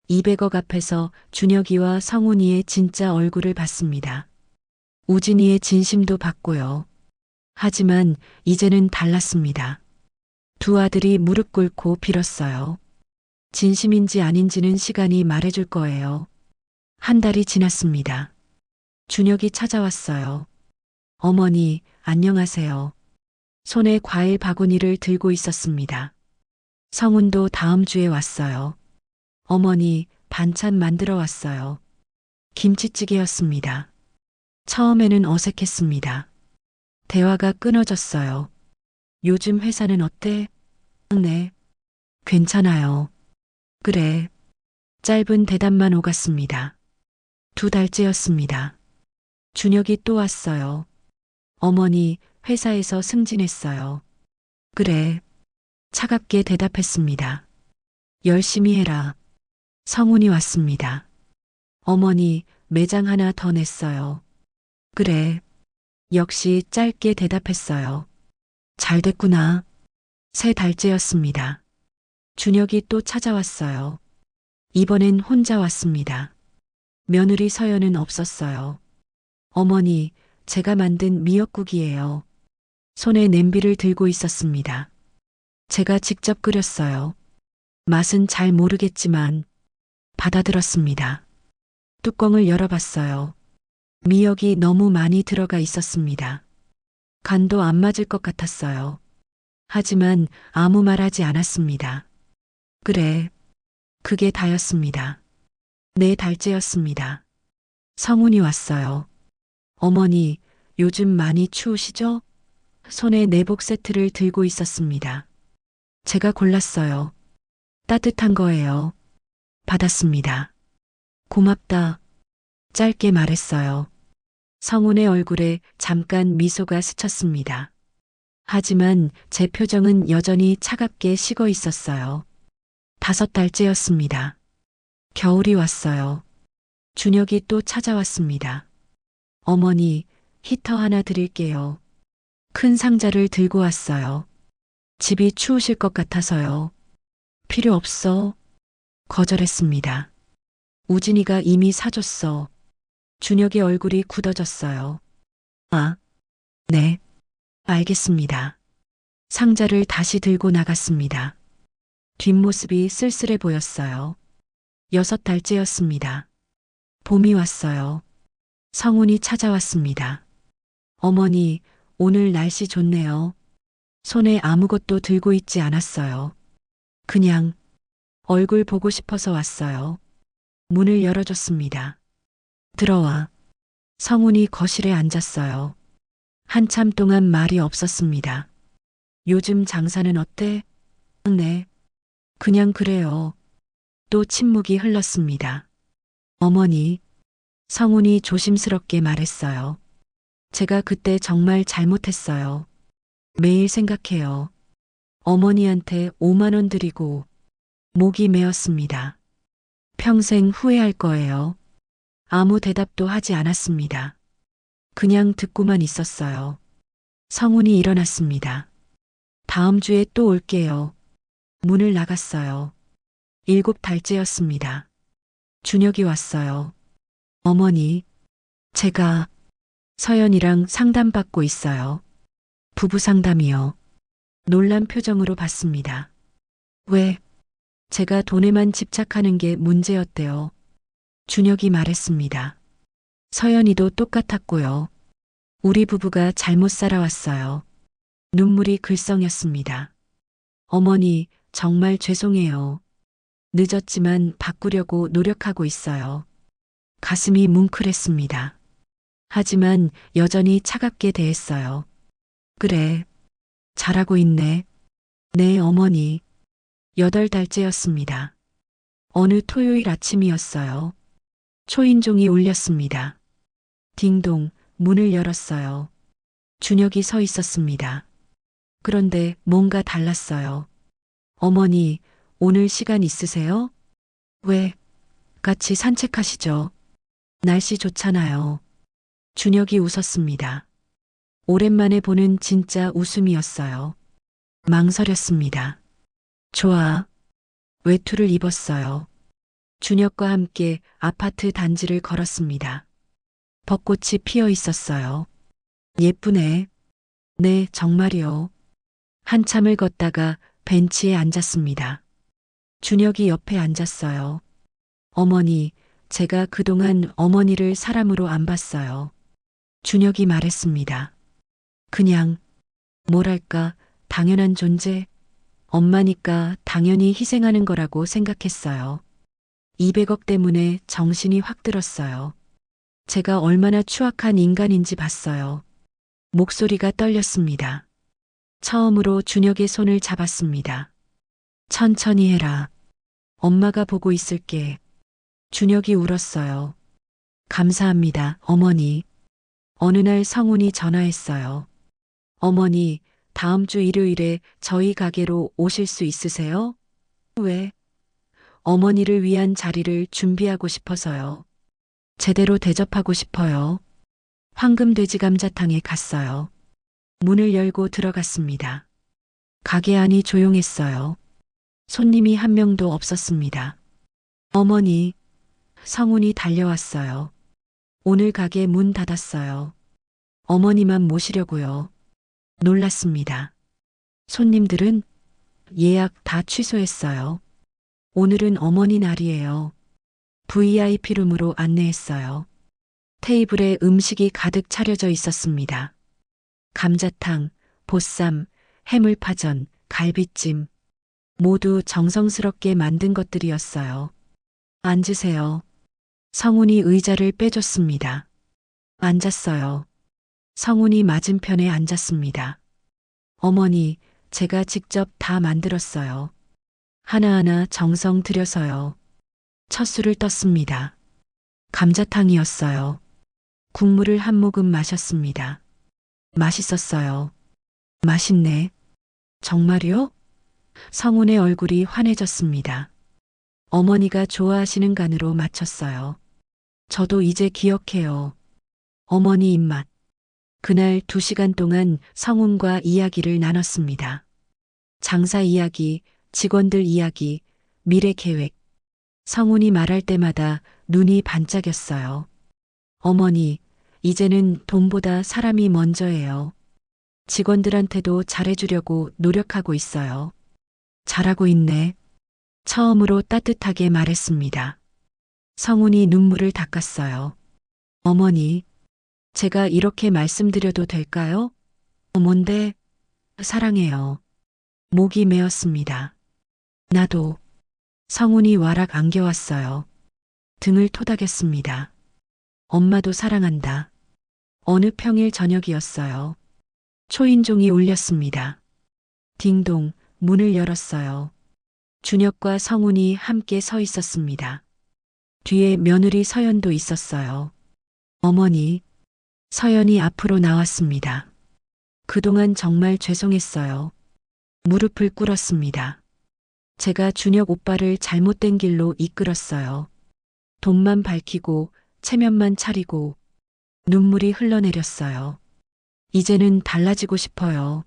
200억 앞에서 준혁이와 성훈이의 진짜 얼굴을 봤습니다. 우진이의 진심도 봤고요. 하지만 이제는 달랐습니다. 두 아들이 무릎 꿇고 빌었어요. 진심인지 아닌지는 시간이 말해줄 거예요. 한 달이 지났습니다. 준혁이 찾아왔어요. 어머니, 안녕하세요. 손에 과일 바구니를 들고 있었습니다. 성훈도 다음 주에 왔어요. 어머니, 반찬 만들어 왔어요. 김치찌개였습니다. 처음에는 어색했습니다. 대화가 끊어졌어요. 요즘 회사는 어때? 네. 괜찮아요. 그래. 짧은 대답만 오갔습니다. 두 달째였습니다. 준혁이 또 왔어요. 어머니, 회사에서 승진했어요. 그래. 차갑게 대답했습니다. 열심히 해라. 성훈이 왔습니다. 어머니, 매장 하나 더 냈어요. 그래. 역시 짧게 대답했어요. 잘 됐구나. 세 달째였습니다. 준혁이 또 찾아왔어요. 이번엔 혼자 왔습니다. 며느리 서연은 없었어요. 어머니, 제가 만든 미역국이에요. 손에 냄비를 들고 있었습니다. 제가 직접 끓였어요. 맛은 잘 모르겠지만 받아들었습니다. 뚜껑을 열어봤어요. 미역이 너무 많이 들어가 있었습니다. 간도 안 맞을 것 같았어요. 하지만 아무 말 하지 않았습니다. 그래. 그게 다였습니다. 네 달째였습니다. 성훈이 왔어요. 어머니, 요즘 많이 추우시죠? 손에 내복 세트를 들고 있었습니다. 제가 골랐어요. 따뜻한 거예요. 받았습니다. 고맙다. 짧게 말했어요. 성훈의 얼굴에 잠깐 미소가 스쳤습니다. 하지만 제 표정은 여전히 차갑게 식어 있었어요. 5달째였습니다. 겨울이 왔어요. 준혁이 또 찾아왔습니다. 어머니, 히터 하나 드릴게요. 큰 상자를 들고 왔어요. 집이 추우실 것 같아서요. 필요 없어. 거절했습니다. 우진이가 이미 사줬어. 준혁의 얼굴이 굳어졌어요. 아, 네. 알겠습니다. 상자를 다시 들고 나갔습니다. 뒷모습이 쓸쓸해 보였어요. 6달째였습니다. 봄이 왔어요. 성훈이 찾아왔습니다. 어머니, 오늘 날씨 좋네요. 손에 아무것도 들고 있지 않았어요. 그냥 얼굴 보고 싶어서 왔어요. 문을 열어줬습니다. 들어와. 성훈이 거실에 앉았어요. 한참 동안 말이 없었습니다. 요즘 장사는 어때? 네. 그냥 그래요. 또 침묵이 흘렀습니다. 어머니, 성훈이 조심스럽게 말했어요. 제가 그때 정말 잘못했어요. 매일 생각해요. 어머니한테 5만 원 드리고 목이 메었습니다. 평생 후회할 거예요. 아무 대답도 하지 않았습니다. 그냥 듣고만 있었어요. 성훈이 일어났습니다. 다음 주에 또 올게요. 문을 나갔어요. 7달째였습니다. 준혁이 왔어요. 어머니, 제가 서연이랑 상담받고 있어요. 부부 상담이요. 놀란 표정으로 봤습니다. 왜? 제가 돈에만 집착하는 게 문제였대요. 준혁이 말했습니다. 서연이도 똑같았고요. 우리 부부가 잘못 살아왔어요. 눈물이 글썽였습니다. 어머니, 정말 죄송해요. 늦었지만 바꾸려고 노력하고 있어요. 가슴이 뭉클했습니다. 하지만 여전히 차갑게 대했어요. 그래. 잘하고 있네. 네, 어머니. 8달째였습니다. 어느 토요일 아침이었어요. 초인종이 울렸습니다. 딩동, 문을 열었어요. 준혁이 서 있었습니다. 그런데 뭔가 달랐어요. 어머니, 오늘 시간 있으세요? 왜? 같이 산책하시죠. 날씨 좋잖아요. 준혁이 웃었습니다. 오랜만에 보는 진짜 웃음이었어요. 망설였습니다. 좋아. 외투를 입었어요. 준혁과 함께 아파트 단지를 걸었습니다. 벚꽃이 피어 있었어요. 예쁘네. 네, 정말이요. 한참을 걷다가 벤치에 앉았습니다. 준혁이 옆에 앉았어요. 어머니, 제가 그동안 어머니를 사람으로 안 봤어요. 준혁이 말했습니다. 그냥, 뭐랄까, 당연한 존재? 엄마니까 당연히 희생하는 거라고 생각했어요. 200억 때문에 정신이 확 들었어요. 제가 얼마나 추악한 인간인지 봤어요. 목소리가 떨렸습니다. 처음으로 준혁의 손을 잡았습니다. 천천히 해라. 엄마가 보고 있을게. 준혁이 울었어요. 감사합니다, 어머니. 어느 날 성훈이 전화했어요. 어머니, 다음 주 일요일에 저희 가게로 오실 수 있으세요? 왜? 어머니를 위한 자리를 준비하고 싶어서요. 제대로 대접하고 싶어요. 황금돼지 감자탕에 갔어요. 문을 열고 들어갔습니다. 가게 안이 조용했어요. 손님이 한 명도 없었습니다. 어머니, 성훈이 달려왔어요. 오늘 가게 문 닫았어요. 어머니만 모시려고요. 놀랐습니다. 손님들은 예약 다 취소했어요. 오늘은 어머니 날이에요. VIP룸으로 안내했어요. 테이블에 음식이 가득 차려져 있었습니다. 감자탕, 보쌈, 해물파전, 갈비찜. 모두 정성스럽게 만든 것들이었어요. 앉으세요. 성훈이 의자를 빼줬습니다. 앉았어요. 성훈이 맞은편에 앉았습니다. 어머니, 제가 직접 다 만들었어요. 하나하나 정성 들여서요. 첫 술을 떴습니다. 감자탕이었어요. 국물을 한 모금 마셨습니다. 맛있었어요. 맛있네. 정말요? 성훈의 얼굴이 환해졌습니다. 어머니가 좋아하시는 간으로 맞췄어요. 저도 이제 기억해요. 어머니 입맛. 그날 2시간 동안 성훈과 이야기를 나눴습니다. 장사 이야기, 직원들 이야기, 미래 계획. 성훈이 말할 때마다 눈이 반짝였어요. 어머니, 이제는 돈보다 사람이 먼저예요. 직원들한테도 잘해주려고 노력하고 있어요. 잘하고 있네. 처음으로 따뜻하게 말했습니다. 성훈이 눈물을 닦았어요. 어머니, 제가 이렇게 말씀드려도 될까요? 뭔데? 사랑해요. 목이 메었습니다. 나도. 성훈이 와락 안겨왔어요. 등을 토닥였습니다. 엄마도 사랑한다. 어느 평일 저녁이었어요. 초인종이 울렸습니다. 딩동, 문을 열었어요. 준혁과 성훈이 함께 서 있었습니다. 뒤에 며느리 서연도 있었어요. 어머니, 서연이 앞으로 나왔습니다. 그동안 정말 죄송했어요. 무릎을 꿇었습니다. 제가 준혁 오빠를 잘못된 길로 이끌었어요. 돈만 밝히고 체면만 차리고 눈물이 흘러내렸어요. 이제는 달라지고 싶어요.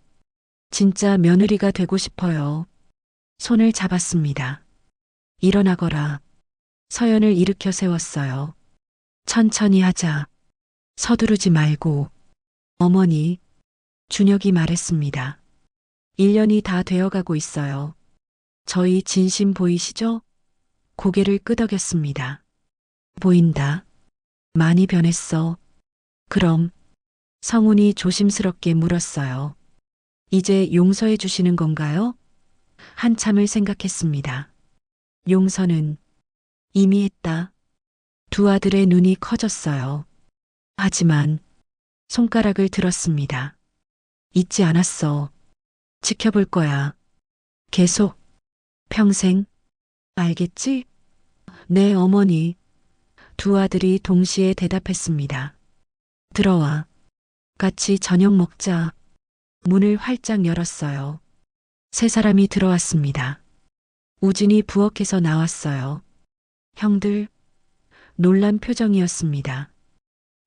진짜 며느리가 되고 싶어요. 손을 잡았습니다. 일어나거라. 서연을 일으켜 세웠어요. 천천히 하자. 서두르지 말고. 어머니, 준혁이 말했습니다. 1년이 다 되어가고 있어요. 저희 진심 보이시죠? 고개를 끄덕였습니다. 보인다. 많이 변했어. 그럼 성훈이 조심스럽게 물었어요. 이제 용서해 주시는 건가요? 한참을 생각했습니다. 용서는 이미 했다. 두 아들의 눈이 커졌어요. 하지만 손가락을 들었습니다. 잊지 않았어. 지켜볼 거야. 계속. 평생. 알겠지? 네, 어머니. 두 아들이 동시에 대답했습니다. 들어와. 같이 저녁 먹자. 문을 활짝 열었어요. 세 사람이 들어왔습니다. 우진이 부엌에서 나왔어요. 형들. 놀란 표정이었습니다.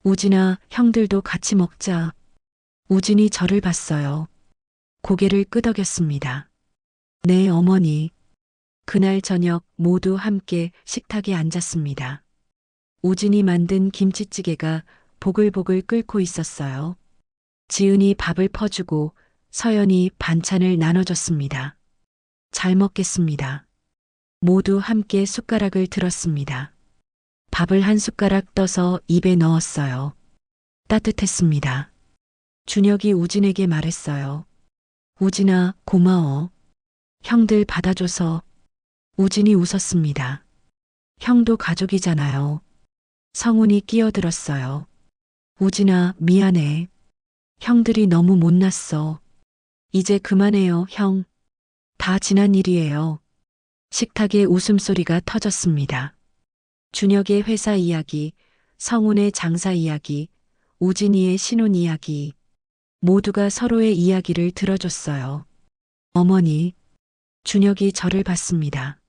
우진아, 형들도 같이 먹자. 우진이 저를 봤어요. 고개를 끄덕였습니다. 네, 어머니. 그날 저녁 모두 함께 식탁에 앉았습니다. 우진이 만든 김치찌개가 보글보글 끓고 있었어요. 지은이 밥을 퍼주고 서연이 반찬을 나눠줬습니다. 잘 먹겠습니다. 모두 함께 숟가락을 들었습니다. 밥을 한 숟가락 떠서 입에 넣었어요. 따뜻했습니다. 준혁이 우진에게 말했어요. 우진아, 고마워. 형들 받아줘서. 우진이 웃었습니다. 형도 가족이잖아요. 성훈이 끼어들었어요. 우진아, 미안해. 형들이 너무 못났어. 이제 그만해요, 형. 다 지난 일이에요. 식탁에 웃음소리가 터졌습니다. 준혁의 회사 이야기, 성훈의 장사 이야기, 우진이의 신혼 이야기. 모두가 서로의 이야기를 들어줬어요. 어머니, 준혁이 저를 봤습니다.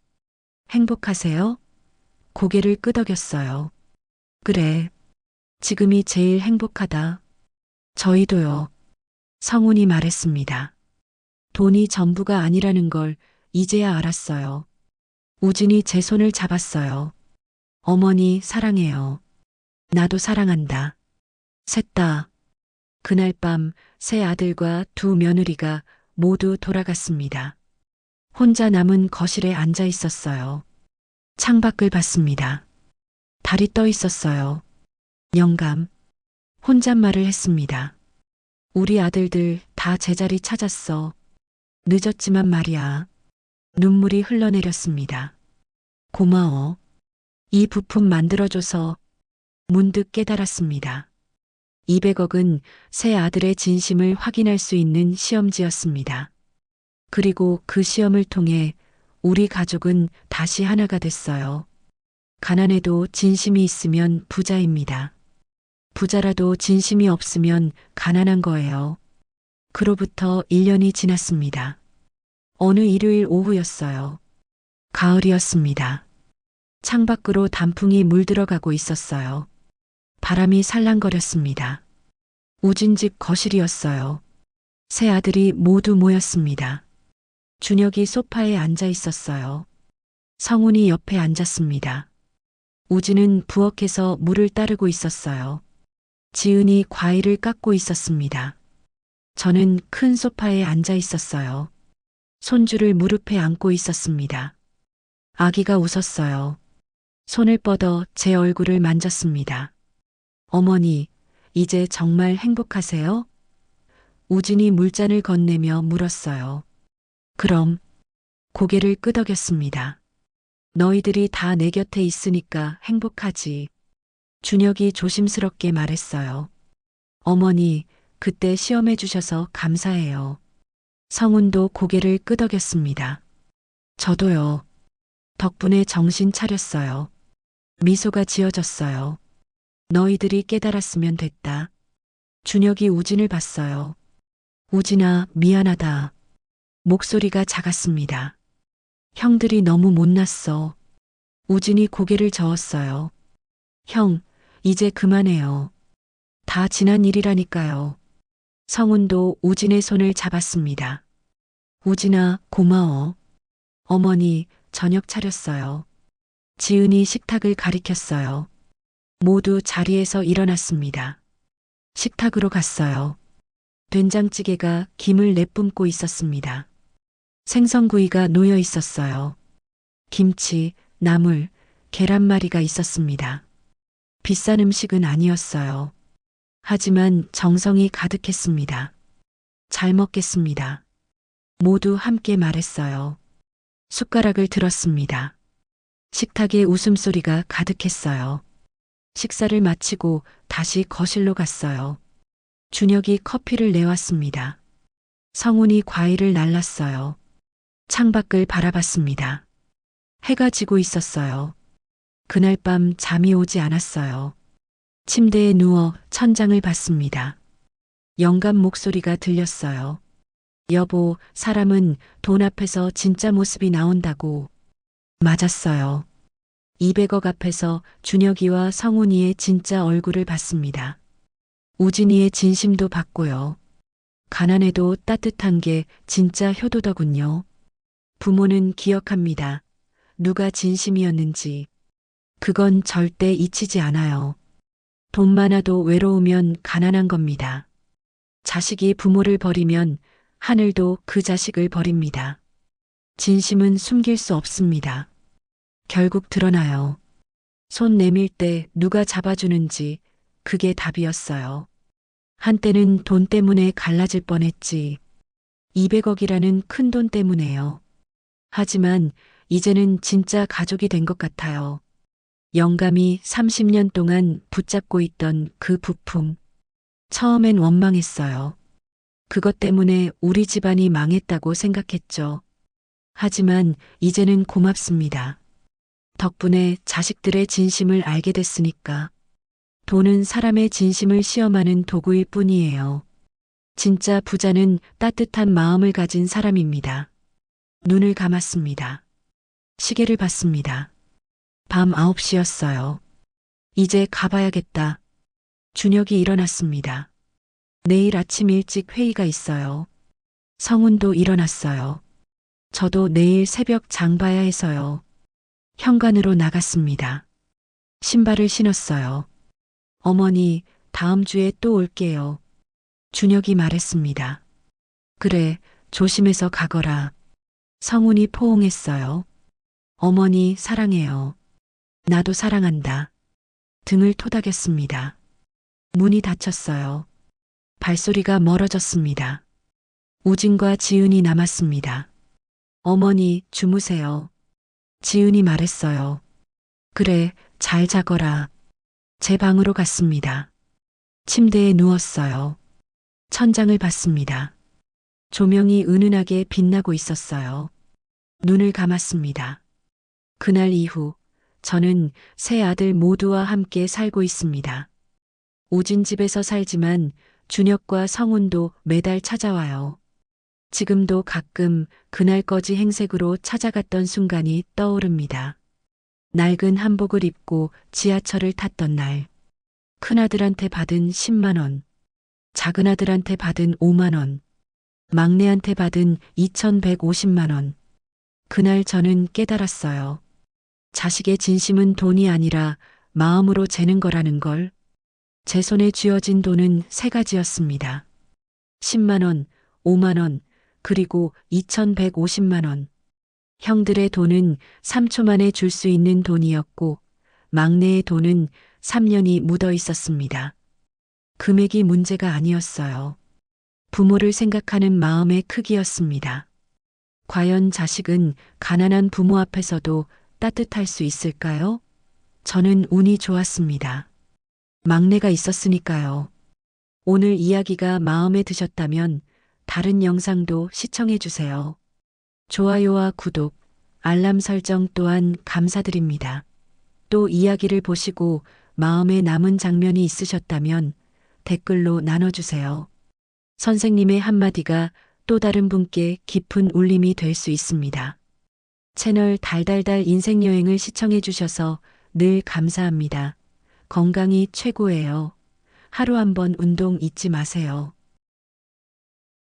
행복하세요? 고개를 끄덕였어요. 그래. 지금이 제일 행복하다. 저희도요. 성훈이 말했습니다. 돈이 전부가 아니라는 걸 이제야 알았어요. 우진이 제 손을 잡았어요. 어머니 사랑해요. 나도 사랑한다. 셋 다. 그날 밤 세 아들과 두 며느리가 모두 돌아갔습니다. 혼자 남은 거실에 앉아 있었어요. 창밖을 봤습니다. 달이 떠 있었어요. 영감. 혼잣말을 했습니다. 우리 아들들 다 제자리 찾았어. 늦었지만 말이야. 눈물이 흘러내렸습니다. 고마워. 이 부품 만들어줘서 문득 깨달았습니다. 200억은 새 아들의 진심을 확인할 수 있는 시험지였습니다. 그리고 그 시험을 통해 우리 가족은 다시 하나가 됐어요. 가난해도 진심이 있으면 부자입니다. 부자라도 진심이 없으면 가난한 거예요. 그로부터 1년이 지났습니다. 어느 일요일 오후였어요. 가을이었습니다. 창밖으로 단풍이 물들어가고 있었어요. 바람이 살랑거렸습니다. 우진 집 거실이었어요. 세 아들이 모두 모였습니다. 준혁이 소파에 앉아 있었어요. 성훈이 옆에 앉았습니다. 우진은 부엌에서 물을 따르고 있었어요. 지은이 과일을 깎고 있었습니다. 저는 큰 소파에 앉아 있었어요. 손주를 무릎에 안고 있었습니다. 아기가 웃었어요. 손을 뻗어 제 얼굴을 만졌습니다. 어머니, 이제 정말 행복하세요? 우진이 물잔을 건네며 물었어요. 그럼 고개를 끄덕였습니다. 너희들이 다 내 곁에 있으니까 행복하지. 준혁이 조심스럽게 말했어요. 어머니, 그때 시험해 주셔서 감사해요. 성훈도 고개를 끄덕였습니다. 저도요. 덕분에 정신 차렸어요. 미소가 지어졌어요. 너희들이 깨달았으면 됐다. 준혁이 우진을 봤어요. 우진아, 미안하다. 목소리가 작았습니다. 형들이 너무 못났어. 우진이 고개를 저었어요. 형, 이제 그만해요. 다 지난 일이라니까요. 성훈도 우진의 손을 잡았습니다. 우진아, 고마워. 어머니, 저녁 차렸어요. 지은이 식탁을 가리켰어요. 모두 자리에서 일어났습니다. 식탁으로 갔어요. 된장찌개가 김을 내뿜고 있었습니다. 생선구이가 놓여 있었어요. 김치, 나물, 계란말이가 있었습니다. 비싼 음식은 아니었어요. 하지만 정성이 가득했습니다. 잘 먹겠습니다. 모두 함께 말했어요. 숟가락을 들었습니다. 식탁에 웃음소리가 가득했어요. 식사를 마치고 다시 거실로 갔어요. 준혁이 커피를 내왔습니다. 성훈이 과일을 날랐어요. 창밖을 바라봤습니다. 해가 지고 있었어요. 그날 밤 잠이 오지 않았어요. 침대에 누워 천장을 봤습니다. 영감 목소리가 들렸어요. 여보, 사람은 돈 앞에서 진짜 모습이 나온다고. 맞았어요. 200억 앞에서 준혁이와 성훈이의 진짜 얼굴을 봤습니다. 우진이의 진심도 봤고요. 가난해도 따뜻한 게 진짜 효도더군요. 부모는 기억합니다. 누가 진심이었는지. 그건 절대 잊히지 않아요. 돈 많아도 외로우면 가난한 겁니다. 자식이 부모를 버리면 하늘도 그 자식을 버립니다. 진심은 숨길 수 없습니다. 결국 드러나요. 손 내밀 때 누가 잡아주는지 그게 답이었어요. 한때는 돈 때문에 갈라질 뻔했지. 200억이라는 큰 돈 때문에요. 하지만 이제는 진짜 가족이 된 것 같아요. 영감이 30년 동안 붙잡고 있던 그 부품. 처음엔 원망했어요. 그것 때문에 우리 집안이 망했다고 생각했죠. 하지만 이제는 고맙습니다. 덕분에 자식들의 진심을 알게 됐으니까. 돈은 사람의 진심을 시험하는 도구일 뿐이에요. 진짜 부자는 따뜻한 마음을 가진 사람입니다. 눈을 감았습니다. 시계를 봤습니다. 밤 9시였어요. 이제 가봐야겠다. 준혁이 일어났습니다. 내일 아침 일찍 회의가 있어요. 성훈도 일어났어요. 저도 내일 새벽 장 봐야 해서요. 현관으로 나갔습니다. 신발을 신었어요. 어머니, 다음 주에 또 올게요. 준혁이 말했습니다. 그래, 조심해서 가거라. 성훈이 포옹했어요. 어머니, 사랑해요. 나도 사랑한다. 등을 토닥였습니다. 문이 닫혔어요. 발소리가 멀어졌습니다. 우진과 지은이 남았습니다. 어머니, 주무세요. 지은이 말했어요. 그래, 잘 자거라. 제 방으로 갔습니다. 침대에 누웠어요. 천장을 봤습니다. 조명이 은은하게 빛나고 있었어요. 눈을 감았습니다. 그날 이후 저는 세 아들 모두와 함께 살고 있습니다. 우진 집에서 살지만 준혁과 성훈도 매달 찾아와요. 지금도 가끔 그날까지 행색으로 찾아갔던 순간이 떠오릅니다. 낡은 한복을 입고 지하철을 탔던 날, 큰아들한테 받은 10만 원, 작은아들한테 받은 5만 원, 막내한테 받은 2,150만 원. 그날 저는 깨달았어요. 자식의 진심은 돈이 아니라 마음으로 재는 거라는 걸. 제 손에 쥐어진 돈은 세 가지였습니다. 10만 원, 5만 원, 그리고 2,150만 원. 형들의 돈은 3초 만에 줄 수 있는 돈이었고, 막내의 돈은 3년이 묻어 있었습니다. 금액이 문제가 아니었어요. 부모를 생각하는 마음의 크기였습니다. 과연 자식은 가난한 부모 앞에서도 따뜻할 수 있을까요? 저는 운이 좋았습니다. 막내가 있었으니까요. 오늘 이야기가 마음에 드셨다면 다른 영상도 시청해 주세요. 좋아요와 구독, 알람 설정 또한 감사드립니다. 또 이야기를 보시고 마음에 남은 장면이 있으셨다면 댓글로 나눠주세요. 선생님의 한마디가 또 다른 분께 깊은 울림이 될 수 있습니다. 채널 달달달 인생여행을 시청해 주셔서 늘 감사합니다. 건강이 최고예요. 하루 한번 운동 잊지 마세요.